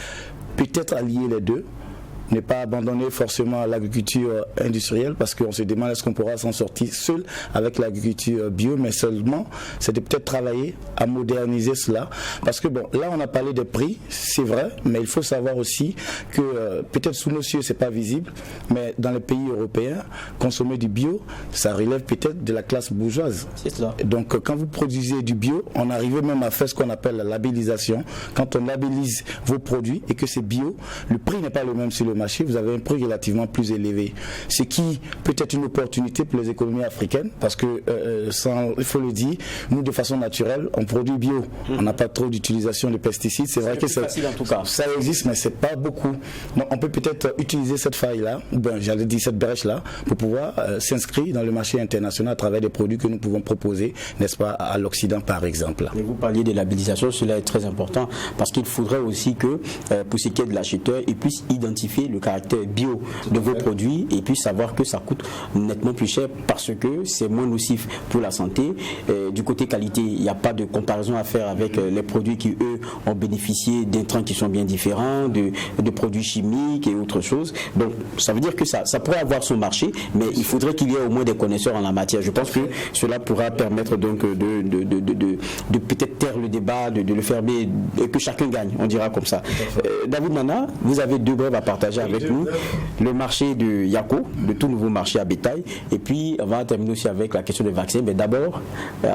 peut-être allier les deux. ne pas abandonner forcément l'agriculture industrielle, parce qu'on se demande est-ce qu'on pourra s'en sortir seul avec l'agriculture bio, mais seulement c'est de peut-être travailler à moderniser cela, parce que bon, là on a parlé des prix, c'est vrai, mais il faut savoir aussi que peut-être sous nos cieux c'est pas visible, mais dans les pays européens, consommer du bio, ça relève peut-être de la classe bourgeoise. C'est cela. Donc quand vous produisez du bio, on arrive même à faire ce qu'on appelle la labellisation. Quand on labellise vos produits et que c'est bio, le prix n'est pas le même sur le marché, vous avez un prix relativement plus élevé. Ce qui peut être une opportunité pour les économies africaines, parce que il faut le dire, nous de façon naturelle, on produit bio. On n'a pas trop d'utilisation de pesticides. C'est vrai que ça existe, mais c'est pas beaucoup. Donc on peut peut-être utiliser cette faille-là, j'allais dire cette brèche-là, pour pouvoir s'inscrire dans le marché international à travers des produits que nous pouvons proposer, n'est-ce pas, à l'Occident par exemple. Et vous parliez de labellisation, cela est très important, parce qu'il faudrait aussi que, pour ce qui est de l'acheteur, il puisse identifier le caractère bio de vos produits et puis savoir que ça coûte nettement plus cher parce que c'est moins nocif pour la santé. Du côté qualité, il n'y a pas de comparaison à faire avec les produits qui, eux, ont bénéficié d'intrants qui sont bien différents, de produits chimiques et autres choses. Donc, ça veut dire que ça pourrait avoir son marché, mais il faudrait qu'il y ait au moins des connaisseurs en la matière. Je pense que cela pourra permettre donc de peut-être taire le débat, de le fermer et que chacun gagne, on dira comme ça. David Nana, vous avez deux brèves à partager avec nous. Le marché de Yako, le tout nouveau marché à bétail, et puis on va terminer aussi avec la question des vaccins. Mais d'abord,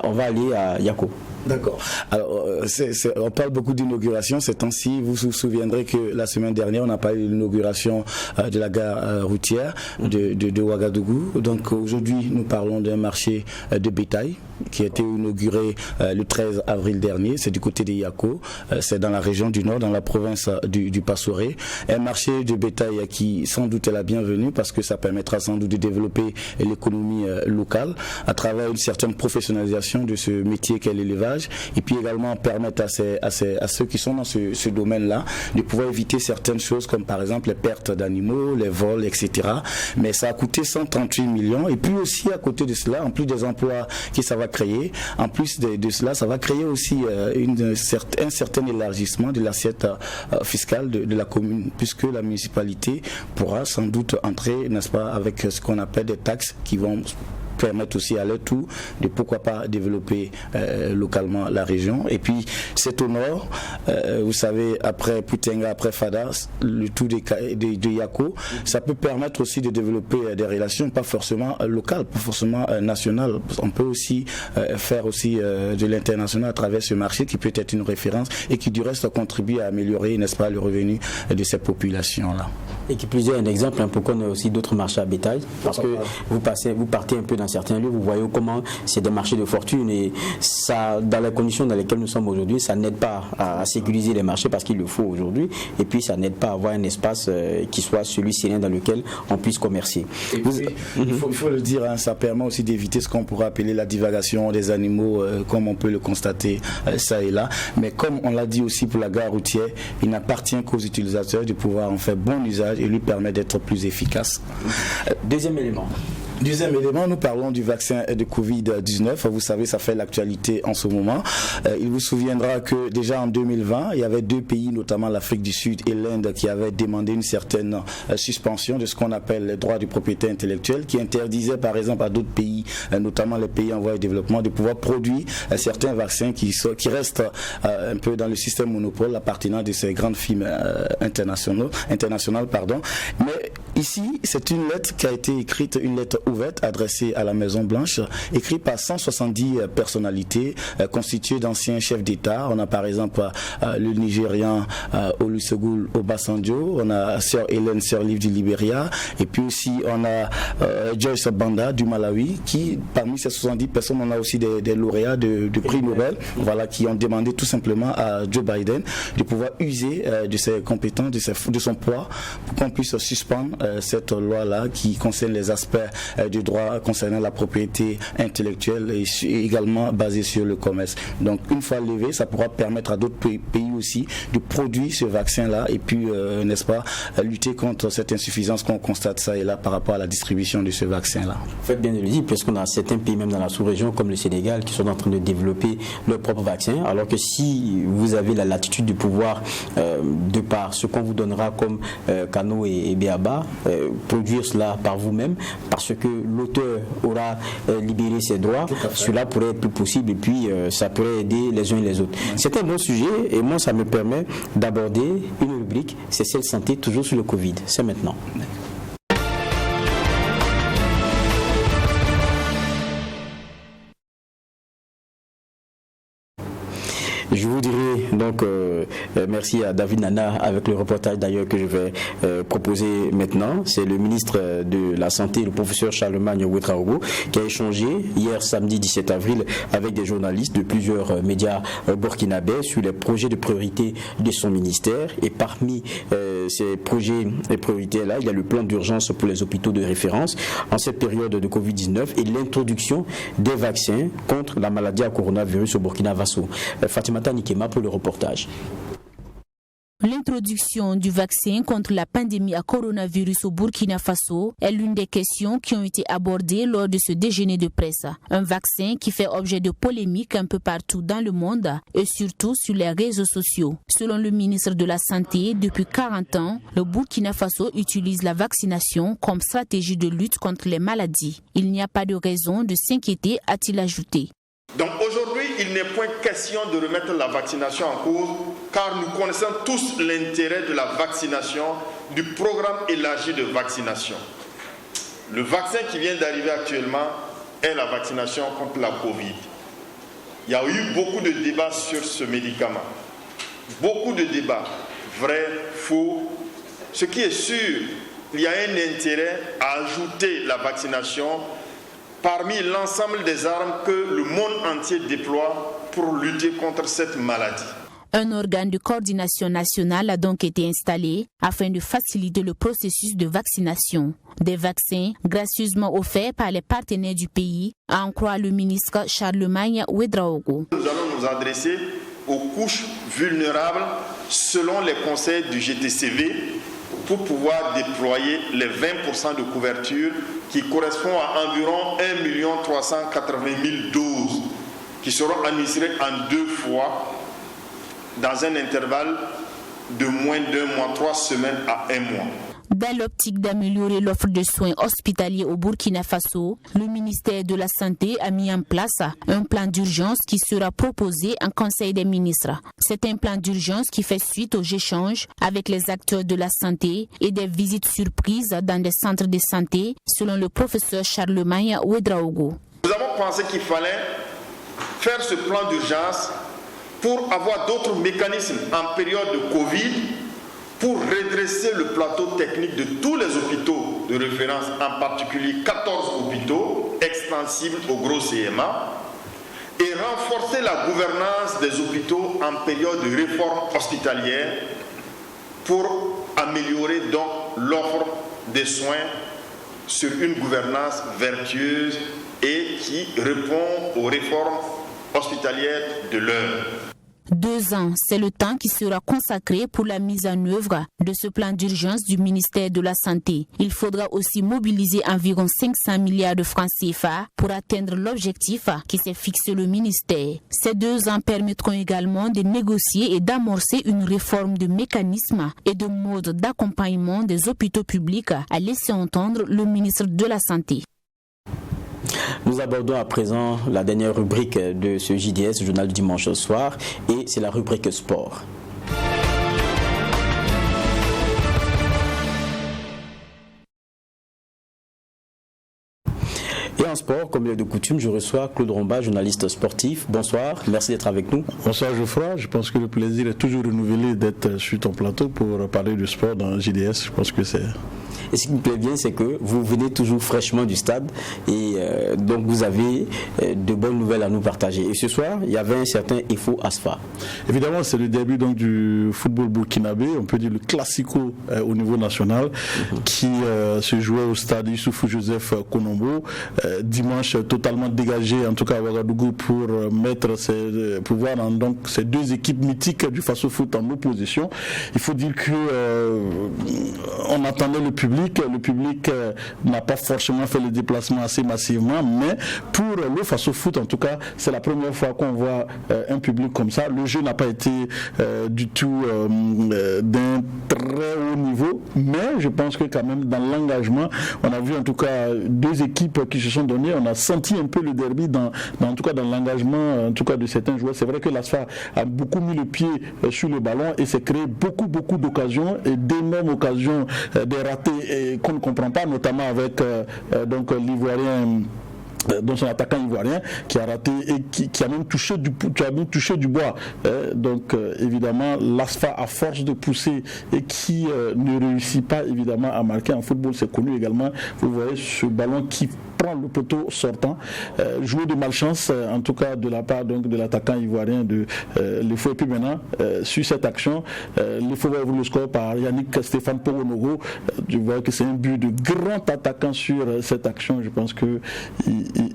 on va aller à Yako. D'accord. Alors, on parle beaucoup d'inauguration ces temps-ci. Vous vous souviendrez que la semaine dernière, on a parlé de l'inauguration de la gare routière de Ouagadougou. Donc aujourd'hui, nous parlons d'un marché de bétail qui a été inauguré le 13 avril dernier. C'est du côté de Yako. C'est dans la région du Nord, dans la province du Passoré. Un marché de bétail qui, sans doute, est la bienvenue parce que ça permettra sans doute de développer l'économie locale à travers une certaine professionnalisation de ce métier qu'est l'élevage. Et puis également permettre à ceux qui sont dans ce domaine-là de pouvoir éviter certaines choses comme par exemple les pertes d'animaux, les vols, etc. Mais ça a coûté 138 millions. Et puis aussi à côté de cela, en plus des emplois que ça va créer, en plus de cela, ça va créer aussi un certain élargissement de l'assiette fiscale de la commune, puisque la municipalité pourra sans doute entrer, n'est-ce pas, avec ce qu'on appelle des taxes qui vont permettre aussi à leur tour de pourquoi pas développer localement la région. Et puis c'est au nord, vous savez, après Putenga, après Fada, le tout de Yako, ça peut permettre aussi de développer des relations pas forcément locales, pas forcément nationales. On peut aussi faire aussi de l'international à travers ce marché qui peut être une référence et qui du reste contribue à améliorer, n'est-ce pas, le revenu de ces populations-là. Et qui plus est un exemple, pourquoi on a aussi d'autres marchés à bétail, parce que vous partez un peu dans certains lieux, vous voyez comment c'est des marchés de fortune et ça, dans les conditions dans lesquelles nous sommes aujourd'hui, ça n'aide pas à sécuriser les marchés parce qu'il le faut aujourd'hui, et puis ça n'aide pas à avoir un espace qui soit celui-ci dans lequel on puisse commercer. Il faut le dire, ça permet aussi d'éviter ce qu'on pourrait appeler la divagation des animaux, comme on peut le constater ça et là, mais comme on l'a dit aussi pour la gare routière, il n'appartient qu'aux utilisateurs de pouvoir en faire bon usage et lui permet d'être plus efficace. Deuxième élément, nous parlons du vaccin de Covid-19. Vous savez, ça fait l'actualité en ce moment. Il vous souviendra que déjà en 2020, il y avait deux pays, notamment l'Afrique du Sud et l'Inde, qui avaient demandé une certaine suspension de ce qu'on appelle les droits de propriété intellectuelle, qui interdisait par exemple à d'autres pays, notamment les pays en voie de développement, de pouvoir produire certains vaccins qui restent un peu dans le système monopole appartenant de ces grandes firmes internationales. Mais ici, c'est une lettre qui a été écrite, une lettre ouverte adressée à la Maison Blanche, écrite par 170 personnalités constituées d'anciens chefs d'État. On a par exemple le Nigérian Olusegun Obasanjo, on a Sir Hélène Sirleaf du Libéria, et puis aussi on a Joyce Banda du Malawi, qui parmi ces 70 personnes, on a aussi des lauréats de prix Nobel, voilà, qui ont demandé tout simplement à Joe Biden de pouvoir user de ses compétences, de son poids, pour qu'on puisse suspendre cette loi-là qui concerne les aspects du droit concernant la propriété intellectuelle et également basée sur le commerce. Donc une fois levé, ça pourra permettre à d'autres pays aussi de produire ce vaccin-là et puis, n'est-ce pas, lutter contre cette insuffisance qu'on constate ça et là par rapport à la distribution de ce vaccin-là. Vous faites bien de le dire, puisqu'on a certains pays même dans la sous-région comme le Sénégal qui sont en train de développer leur propre vaccin, alors que si vous avez la latitude de pouvoir, de par ce qu'on vous donnera comme canaux et béaba, produire cela par vous-même, parce que l'auteur aura libéré ses droits, cela pourrait être plus possible et puis ça pourrait aider les uns et les autres. C'est un bon sujet et moi ça me permet d'aborder une rubrique, c'est celle santé, toujours sur le Covid. C'est maintenant. Je vous dirai donc merci à David Nana avec le reportage d'ailleurs que je vais proposer maintenant. C'est le ministre de la Santé, le professeur Charlemagne Ouedraogo, qui a échangé hier samedi 17 avril avec des journalistes de plusieurs médias burkinabés sur les projets de priorité de son ministère. Et parmi ces projets et priorités-là, il y a le plan d'urgence pour les hôpitaux de référence en cette période de Covid-19 et l'introduction des vaccins contre la maladie à coronavirus au Burkina Faso. Fatima Nikema pour le reportage. L'introduction du vaccin contre la pandémie à coronavirus au Burkina Faso est l'une des questions qui ont été abordées lors de ce déjeuner de presse. Un vaccin qui fait objet de polémiques un peu partout dans le monde et surtout sur les réseaux sociaux. Selon le ministre de la Santé, depuis 40 ans, le Burkina Faso utilise la vaccination comme stratégie de lutte contre les maladies. Il n'y a pas de raison de s'inquiéter, a-t-il ajouté. Donc aujourd'hui, il n'est point question de remettre la vaccination en cause, car nous connaissons tous l'intérêt de la vaccination, du programme élargi de vaccination. Le vaccin qui vient d'arriver actuellement est la vaccination contre la Covid. Il y a eu beaucoup de débats sur ce médicament. Beaucoup de débats, vrai, faux. Ce qui est sûr, il y a un intérêt à ajouter la vaccination parmi l'ensemble des armes que le monde entier déploie pour lutter contre cette maladie. Un organe de coordination nationale a donc été installé afin de faciliter le processus de vaccination. Des vaccins gracieusement offerts par les partenaires du pays, à en croire le ministre Charlemagne Ouedraogo. Nous allons nous adresser aux couches vulnérables selon les conseils du GTCV pour pouvoir déployer les 20% de couverture qui correspond à environ 1 380 000 doses qui seront administrées en 2 fois dans un intervalle de moins d'1 mois, 3 semaines à 1 mois. Dans l'optique d'améliorer l'offre de soins hospitaliers au Burkina Faso, le ministère de la Santé a mis en place un plan d'urgence qui sera proposé en Conseil des ministres. C'est un plan d'urgence qui fait suite aux échanges avec les acteurs de la santé et des visites surprises dans des centres de santé, selon le professeur Charlemagne Ouedraogo. Nous avons pensé qu'il fallait faire ce plan d'urgence pour avoir d'autres mécanismes en période de Covid, pour redresser le plateau technique de tous les hôpitaux de référence, en particulier 14 hôpitaux extensibles au gros CMA, et renforcer la gouvernance des hôpitaux en période de réforme hospitalière pour améliorer donc l'offre des soins sur une gouvernance vertueuse et qui répond aux réformes hospitalières de l'heure. 2 ans, c'est le temps qui sera consacré pour la mise en œuvre de ce plan d'urgence du ministère de la Santé. Il faudra aussi mobiliser environ 500 milliards de francs CFA pour atteindre l'objectif qui s'est fixé le ministère. Ces 2 ans permettront également de négocier et d'amorcer une réforme de mécanismes et de modes d'accompagnement des hôpitaux publics, a laissé entendre le ministre de la Santé. Nous abordons à présent la dernière rubrique de ce JDS, journal du dimanche au soir, et c'est la rubrique sport. Et en sport, comme il est de coutume, je reçois Claude Romba, journaliste sportif. Bonsoir, merci d'être avec nous. Bonsoir Geoffroy, je pense que le plaisir est toujours renouvelé d'être sur ton plateau pour parler du sport dans JDS. Je pense que c'est... Et ce qui me plaît bien, c'est que vous venez toujours fraîchement du stade et donc vous avez de bonnes nouvelles à nous partager. Et ce soir, il y avait un certain Efo Asfa. Évidemment, c'est le début donc, du football burkinabé, on peut dire le classico au niveau national, qui se jouait au stade Issoufou Joseph Konombo, dimanche totalement dégagé, en tout cas à Ouagadougou, pour mettre voir donc ces deux équipes mythiques du Faso Foot en opposition. Il faut dire que on attendait le public n'a pas forcément fait le déplacement assez massivement, mais pour le Faso Foot, en tout cas, c'est la première fois qu'on voit un public comme ça. Le jeu n'a pas été du tout d'un très haut niveau, mais je pense que quand même dans l'engagement, on a vu en tout cas deux équipes qui se sont données. On a senti un peu le derby en tout cas dans l'engagement en tout cas de certains joueurs. C'est vrai que l'ASFA a beaucoup mis le pied sur le ballon et s'est créé beaucoup d'occasions et d'énormes occasions, des ratés qu'on ne comprend pas, notamment avec donc l'Ivoirien, dans son attaquant ivoirien qui a raté et qui a même touché du bois. Donc évidemment l'ASFA, à force de pousser et qui ne réussit pas évidemment à marquer en football, c'est connu également. Vous voyez ce ballon qui prend le poteau sortant, joué de malchance en tout cas de la part donc de l'attaquant ivoirien de l'Efo. Et puis maintenant sur cette action, l'Efo va ouvrir le score par Yannick Stéphane Poronogo. Je vois que c'est un but de grand attaquant sur cette action. Je pense que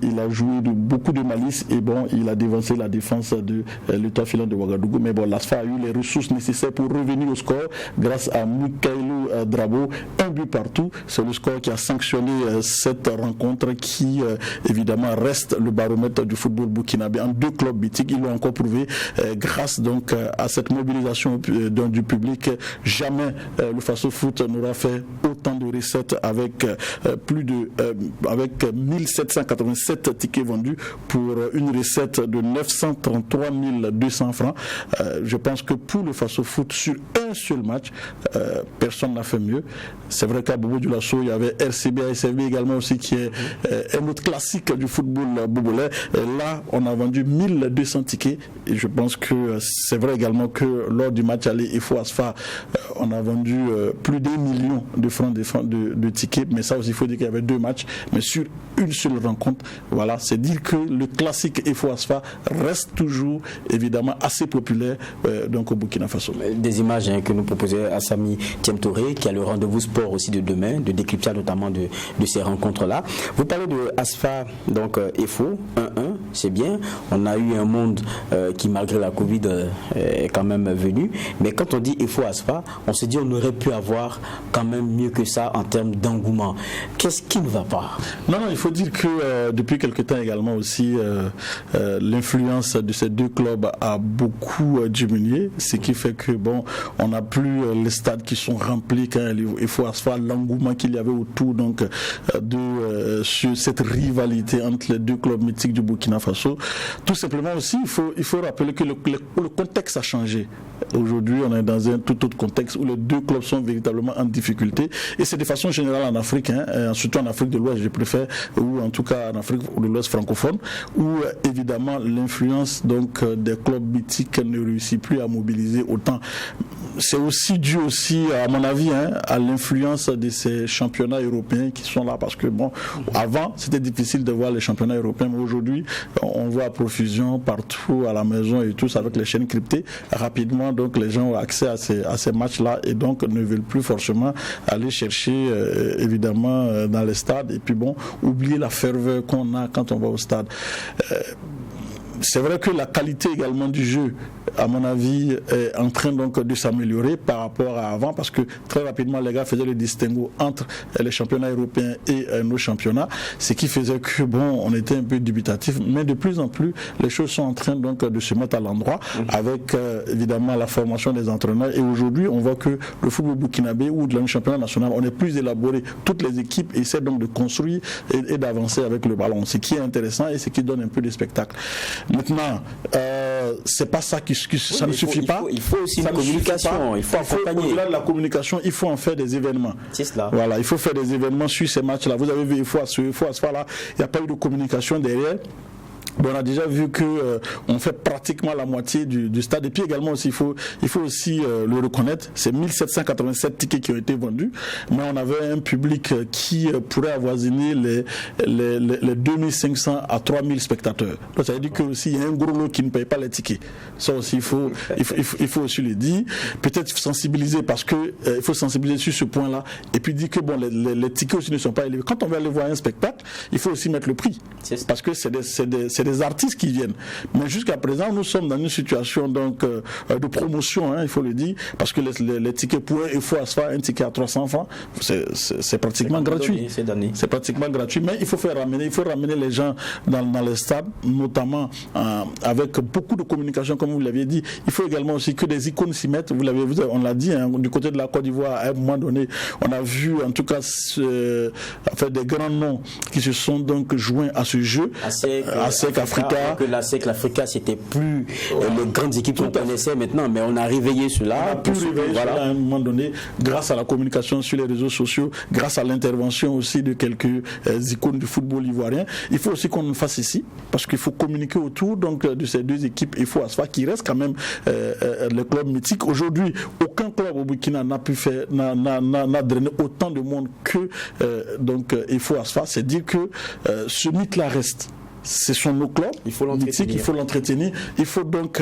il a joué de beaucoup de malice et bon, il a dévancé la défense de l'État filant de Ouagadougou. Mais bon, l'ASFA a eu les ressources nécessaires pour revenir au score grâce à Moukailou Drabo. Un but partout. C'est le score qui a sanctionné cette rencontre qui évidemment reste le baromètre du football burkinabé. En deux clubs mythiques, ils l'ont encore prouvé grâce donc à cette mobilisation du public. Jamais le Faso Foot n'aura fait autant de recettes avec avec 1787 tickets vendus pour une recette de 933 200 francs. Je pense que pour le Faso Foot, sur un seul match, personne n'a fait mieux. C'est vrai qu'à Bobo Dioulasso, il y avait RCB, ASFB également aussi, qui est un autre classique du football bobolais. Là, on a vendu 1200 tickets et je pense que c'est vrai également que lors du match aller Efo Asfa, on a vendu plus d'1 million de francs de tickets, mais ça aussi, il faut dire qu'il y avait deux matchs, mais sur une seule rencontre. Voilà, c'est dire que le classique Efo Asfa reste toujours évidemment assez populaire donc au Burkina Faso. Des images que nous proposait Assami Thiem Touré, qui a le rendez-vous sport aussi de demain, de décryptage notamment de ces rencontres-là. Vous parlez de Asfa, donc Efo 1-1, c'est bien. On a eu un monde qui, malgré la Covid, est quand même venu. Mais quand on dit Efo Asfa, on se dit on aurait pu avoir quand même mieux que ça en termes d'engouement. Qu'est-ce qui ne va pas? Non, il faut dire que depuis quelque temps également aussi, l'influence de ces deux clubs a beaucoup diminué, ce qui fait que bon, on n'a plus les stades qui sont remplis quand il faut asseoir l'engouement qu'il y avait autour donc de cette rivalité entre les deux clubs mythiques du Burkina Faso. Tout simplement aussi, il faut rappeler que le contexte a changé. Aujourd'hui, on est dans un tout autre contexte où les deux clubs sont véritablement en difficulté et c'est de façon générale en Afrique, surtout en Afrique de l'Ouest, je préfère, ou en tout cas en Afrique de l'Ouest francophone, où évidemment l'influence donc des clubs mythiques ne réussit plus à mobiliser autant. C'est aussi dû aussi, à mon avis, à l'influence de ces championnats européens qui sont là, parce que bon, avant c'était difficile de voir les championnats européens, mais aujourd'hui on voit à profusion partout à la maison et tous avec les chaînes cryptées. Rapidement, donc les gens ont accès à ces matchs-là et donc ne veulent plus forcément aller chercher évidemment dans les stades et puis bon, oublier la ferveur qu'on a quand on va au stade. C'est vrai que la qualité également du jeu, à mon avis, est en train donc de s'améliorer par rapport à avant, parce que très rapidement les gars faisaient le distinguo entre les championnats européens et nos championnats, ce qui faisait que bon, on était un peu dubitatif, mais de plus en plus les choses sont en train donc de se mettre à l'endroit avec évidemment la formation des entraîneurs. Et aujourd'hui, on voit que le football burkinabé ou de le championnat national, on est plus élaboré. Toutes les équipes essaient donc de construire et d'avancer avec le ballon, ce qui est intéressant et ce qui donne un peu de spectacle. Maintenant, c'est pas ça ça ne suffit pas. Il faut aussi une communication. Il faut accompagner. Au-delà de la communication, il faut en faire des événements. C'est cela. Voilà, il faut faire des événements sur ces matchs-là. Vous avez vu, il faut à ce là, il n'y a pas eu de communication derrière. On a déjà vu que on fait pratiquement la moitié du stade. Et puis également aussi, il faut aussi le reconnaître, c'est 1787 tickets qui ont été vendus, mais on avait un public qui pourrait avoisiner les 2500 à 3000 spectateurs. Donc ça veut dire que aussi il y a un gros lot qui ne paye pas les tickets. Ça aussi il faut aussi le dire. Peut-être sensibiliser parce que il faut sensibiliser sur ce point-là. Et puis dire que bon les tickets aussi ne sont pas élevés. Quand on va aller voir un spectacle, il faut aussi mettre le prix parce que c'est des artistes qui viennent. Mais jusqu'à présent, nous sommes dans une situation donc de promotion, il faut le dire, parce que les tickets pour il faut asseoir un ticket à 300 francs, c'est pratiquement gratuit. C'est pratiquement gratuit, mais il faut ramener les gens dans les stades, notamment avec beaucoup de communication, comme vous l'aviez dit. Il faut également aussi que des icônes s'y mettent. On l'a dit, du côté de la Côte d'Ivoire, à un moment donné, on a vu en tout cas des grands noms qui se sont donc joints à ce jeu. ASEC Africa. Que l'ASEC Africa, c'était plus les grandes équipes qu'on connaissait maintenant, mais on a réveillé cela. On a pu réveiller cela à un moment donné, grâce à la communication sur les réseaux sociaux, grâce à l'intervention aussi de quelques icônes du football ivoirien. Il faut aussi qu'on le fasse ici, parce qu'il faut communiquer autour donc, de ces deux équipes. Il faut asseoir qui reste quand même le club mythique. Aujourd'hui, aucun club au Burkina n'a drainé autant de monde que il faut asseoir. C'est dire que ce mythe-là reste. Ce sont nos clubs, il faut l'entretenir. Il faut donc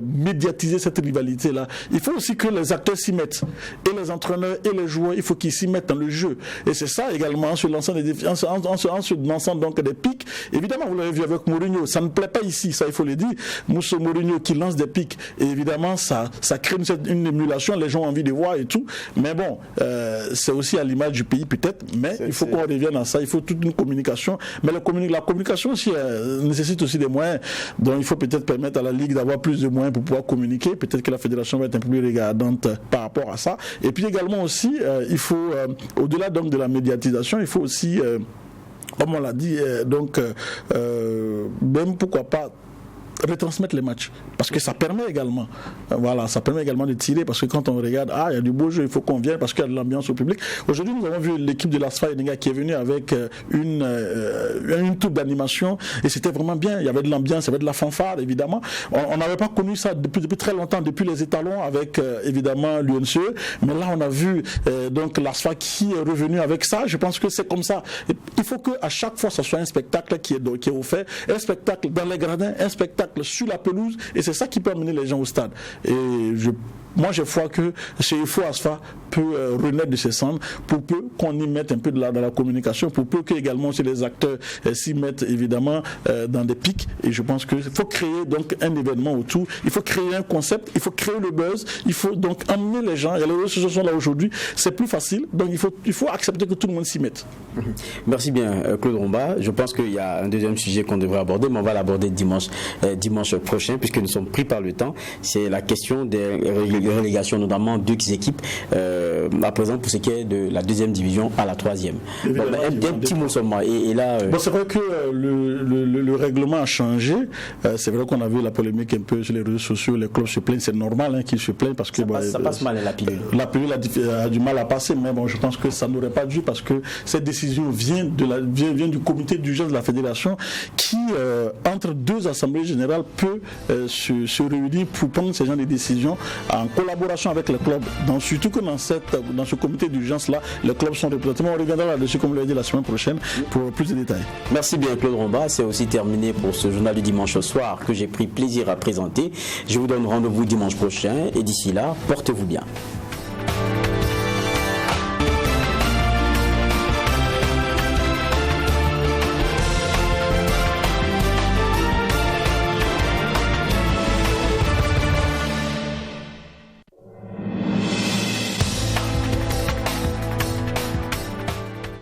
médiatiser cette rivalité-là. Il faut aussi que les acteurs s'y mettent. Et les entraîneurs et les joueurs, il faut qu'ils s'y mettent dans le jeu. Et c'est ça également, en se lançant des défis, en se lançant donc des pics. Évidemment, vous l'avez vu avec Mourinho, ça ne plaît pas ici, ça il faut le dire. Mourinho qui lance des pics, et évidemment, ça crée une émulation, les gens ont envie de voir et tout. Mais bon, c'est aussi à l'image du pays peut-être, mais il faut qu'on revienne à ça, il faut toute une communication. Mais la communication aussi nécessite aussi des moyens. Donc il faut peut-être permettre à la Ligue d'avoir plus de moyens pour pouvoir communiquer. Peut-être que la fédération va être un peu plus regardante par rapport à ça. Et puis également aussi, il faut, au-delà donc de la médiatisation, il faut aussi, comme on l'a dit, même pourquoi pas retransmettre les matchs, parce que ça permet également de tirer, parce que quand on regarde, il y a du beau jeu, il faut qu'on vienne parce qu'il y a de l'ambiance au public. Aujourd'hui, nous avons vu l'équipe de l'ASFA qui est venue avec une troupe d'animation, et c'était vraiment bien. Il y avait de l'ambiance, il y avait de la fanfare, évidemment. On n'avait pas connu ça depuis très longtemps, depuis les étalons avec évidemment l'UNCE, mais là on a vu donc l'ASFA qui est revenu avec ça. Je pense que c'est comme ça. Il faut qu'à chaque fois ce soit un spectacle qui est offert, un spectacle dans les gradins, un spectacle sur la pelouse, et c'est ça qui peut amener les gens au stade. Et moi je vois que chez IFO Asfa peut renaître de ses cendres, pour peu qu'on y mette un peu dans la communication, pour peu que également si les acteurs s'y mettent évidemment dans des pics. Et je pense qu'il faut créer donc un événement autour, il faut créer un concept, il faut créer le buzz, il faut donc amener les gens. Et les réseaux sociaux sont là aujourd'hui, c'est plus facile, donc il faut accepter que tout le monde s'y mette. Merci bien Claude Romba. Je pense qu'il y a un deuxième sujet qu'on devrait aborder, mais on va l'aborder dimanche prochain, puisque nous sommes pris par le temps. C'est la question des relégations, notamment deux équipes à présent pour ce qui est de la deuxième division à la troisième. Un petit mot seulement. Et là, c'est vrai que le règlement a changé. C'est vrai qu'on a vu la polémique un peu sur les réseaux sociaux. Les clubs se plaignent, c'est normal qu'ils se plaignent parce que ça passe mal la pilule. La pilule a du mal à passer, mais bon, je pense que ça n'aurait pas dû, parce que cette décision vient du comité d'urgence de la fédération qui, entre deux assemblées générales, peut se réunir pour prendre ce genre de décisions en collaboration avec les clubs. Donc, surtout que dans ce comité d'urgence-là, les clubs sont représentés. On reviendra là-dessus, comme je l'ai dit, la semaine prochaine pour plus de détails. Merci bien Claude Romba. C'est aussi terminé pour ce journal du dimanche au soir que j'ai pris plaisir à présenter. Je vous donne rendez-vous dimanche prochain et d'ici là, portez-vous bien.